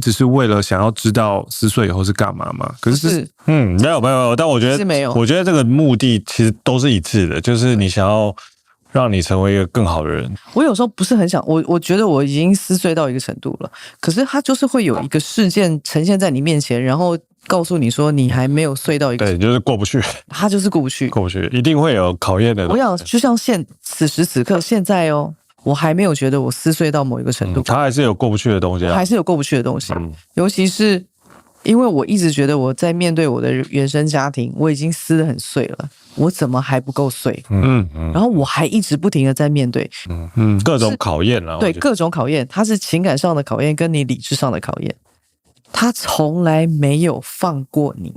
只是為了想要知道撕碎以後是幹嘛嗎？可是沒有，但我覺得這個目的其實都是一致的，就是你想要讓你成為一個更好的人。我有時候不是很想，我覺得我已經撕碎到一個程度了，可是它就是會有一個事件呈現在你面前，然後告訴你說你還沒有碎到一個程度，對，就是過不去，它就是過不去，过不去，一定會有考驗的。我想就像此時此刻現在哦，我還沒有覺得我撕碎到某一個程度，它還是有過不去的東西，還是有過不去的東西，尤其是。因為我一直覺得我在面對我的原生家庭，我已經撕得很碎了，我怎麼還不夠碎？然後我還一直不停的在面對，各種考驗啊，對，各種考驗，它是情感上的考驗，跟你理智上的考驗，他從來沒有放過你，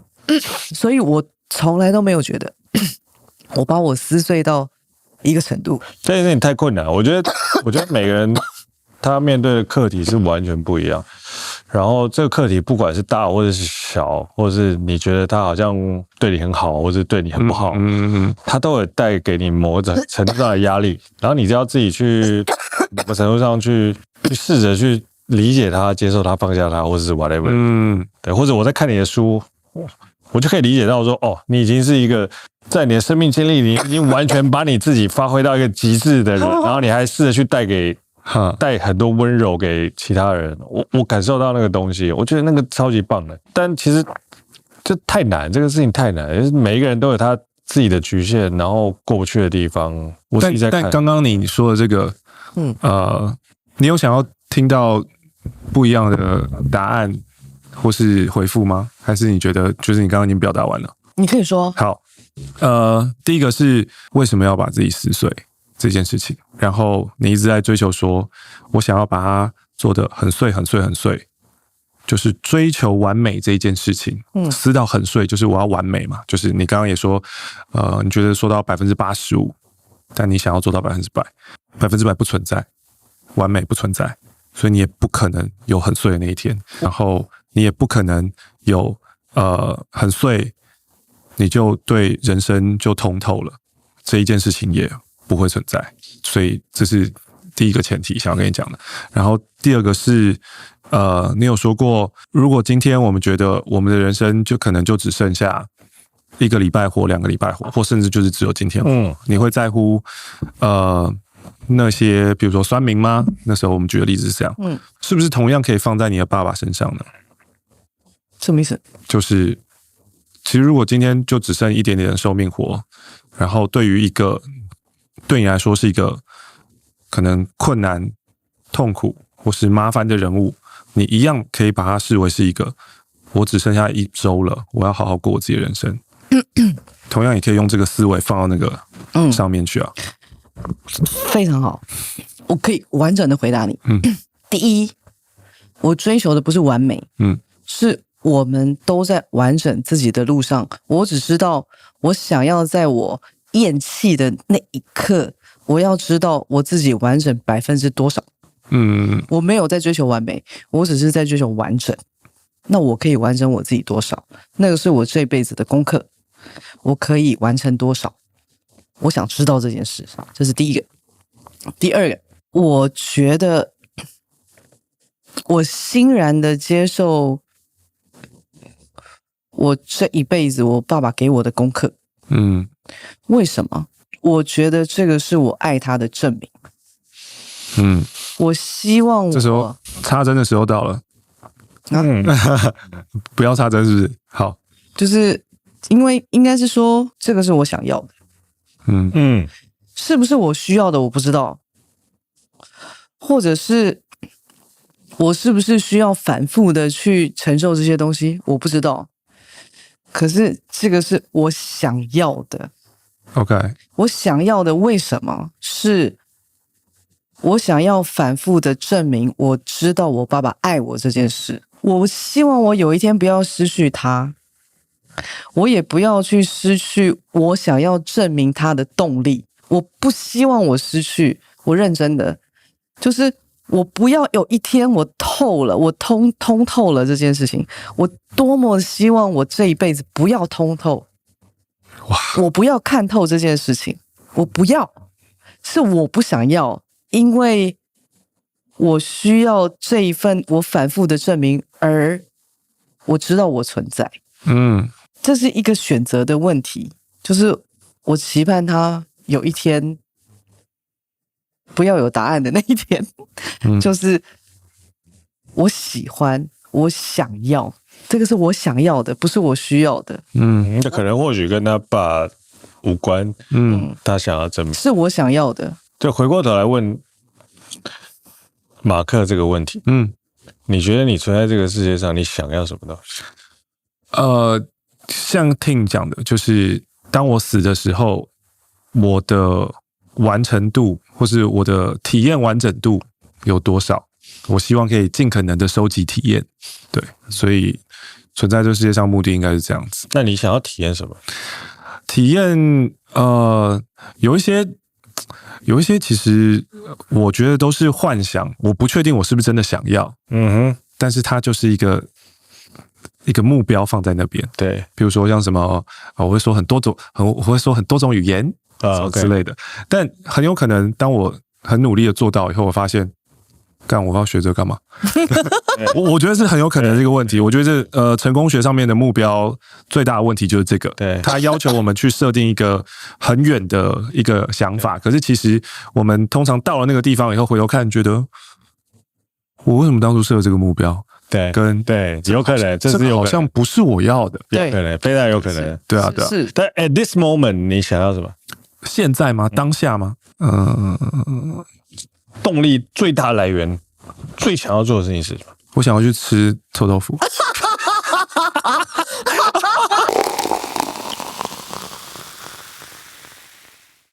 所以我從來都沒有覺得我把我撕碎到一個程度，這有點太困難。我覺得每個人他面對的課題是完全不一樣。然後這個課題不管是大或者是小，或者是你覺得他好像對你很好，或者是對你很不好，他都會帶給你某種程度上的壓力。然後你就要自己去某個程度上去試着去理解他、接受他、放下他，或者是 whatever。對，或者我在看你的書，我就可以理解到說，哦，你已經是一個在你的生命經歷裡，已經完全把你自己發揮到一個極致的人，然後你還試着去帶很多溫柔給其他人，我感受到那個東西，我覺得那個超級棒的。但其實這太難，這個事情太難，就是每一個人都有他自己的局限，然後過不去的地方。我自己在看。但剛剛你說的這個，你有想要聽到不一樣的答案或是回復嗎？還是你覺得就是你剛剛已經表達完了？你可以說。好，第一個是為什麼要把自己撕碎這件事情，然後你一直在追求說，我想要把它做得很碎、很碎、很碎，就是追求完美這一件事情。撕到很碎，就是我要完美嘛。就是你剛剛也說，你覺得說到85%，但你想要做到100%，100%不存在，完美不存在，所以你也不可能有很碎的那一天，然後你也不可能有很碎，你就对人生就通透了，這一件事情也不會存在，所以這是第一個前提想要跟你講的。然後第二個是，你有說過，如果今天我們覺得我們的人生就可能就只剩下1個禮拜活、2個禮拜活，或甚至就是只有今天活，你會在乎那些比如說酸民嗎？那時候我們舉的例子是這樣，是不是同樣可以放在你的爸爸身上呢？什麼意思？就是其實如果今天就只剩一點點的壽命活，然後對於一個對你來說是一個可能困難、痛苦或是麻煩的人物，你一樣可以把它視為是一個我只剩下1週了，我要好好過我自己的人生。同樣也可以用這個思維放到那個上面去啊。非常好，我可以完整的回答你。第一，我追求的不是完美，是我們都在完整自己的路上。我只知道，我想要在我咽氣的那一刻，我要知道我自己完整多少。我沒有在追求完美，我只是在追求完整。那我可以完整我自己多少？那個是我這輩子的功課，我可以完成多少？我想知道這件事，這是第一個。第二個，我覺得我欣然的接受我這一輩子我爸爸給我的功課。為什麼？我覺得這個是我愛他的證明。我希望這時候插針的時候到了。不要插針是不是？好，就是因為應該是說這個是我想要的。是不是我需要的我不知道，或者是我是不是需要反覆的去承受這些東西我不知道，可是這個是我想要的。OK， 我想要的為什麼？是我想要反覆的證明我知道我爸爸愛我這件事。我希望我有一天不要失去他，我也不要去失去我想要證明他的動力。我不希望我失去，我認真的，就是我不要有一天我透了，我通透了这件事情。我多麼希望我這一輩子不要通透，我不要看透這件事情，我不要，是我不想要，因為我需要這一份我反覆的證明，而我知道我存在。這是一個選擇的問題，就是我期盼他有一天不要有答案的那一天，就是我喜歡，我想要，這個是我想要的，不是我需要的。那可能或許跟他爸無關。他想要證明是我想要的。就回過頭來問馬克這個問題，你覺得你存在這個世界上，你想要什麼東西？像 Tim 講的，就是當我死的時候，我的完成度或是我的體驗完整度有多少？我希望可以盡可能的收集體驗。對，所以存在這個世界上目的應該是這樣子。那你想要體驗什麼？體驗有一些其實我覺得都是幻想，我不確定我是不是真的想要。但是它就是一個目標放在那邊。对，比如說像什麼我會說很多種語言之類的。但很有可能當我很努力的做到以後，我發現我要學這幹嘛？我覺得是很有可能的這個問題。我覺得成功學上面的目標最大的問題就是這個。對，它要求我們去設定一個很遠的一個想法，可是其實我們通常到了那個地方以後，回頭看，覺得我為什麼當初設了這個目標？對，有可能，這是好像不是我要的，有可能，非常有可能。对啊。是。但 at this moment 你想要什麼？現在嗎？當下嗎？動力最大來源，最想要做的事情是什麼？我想要去吃臭豆腐。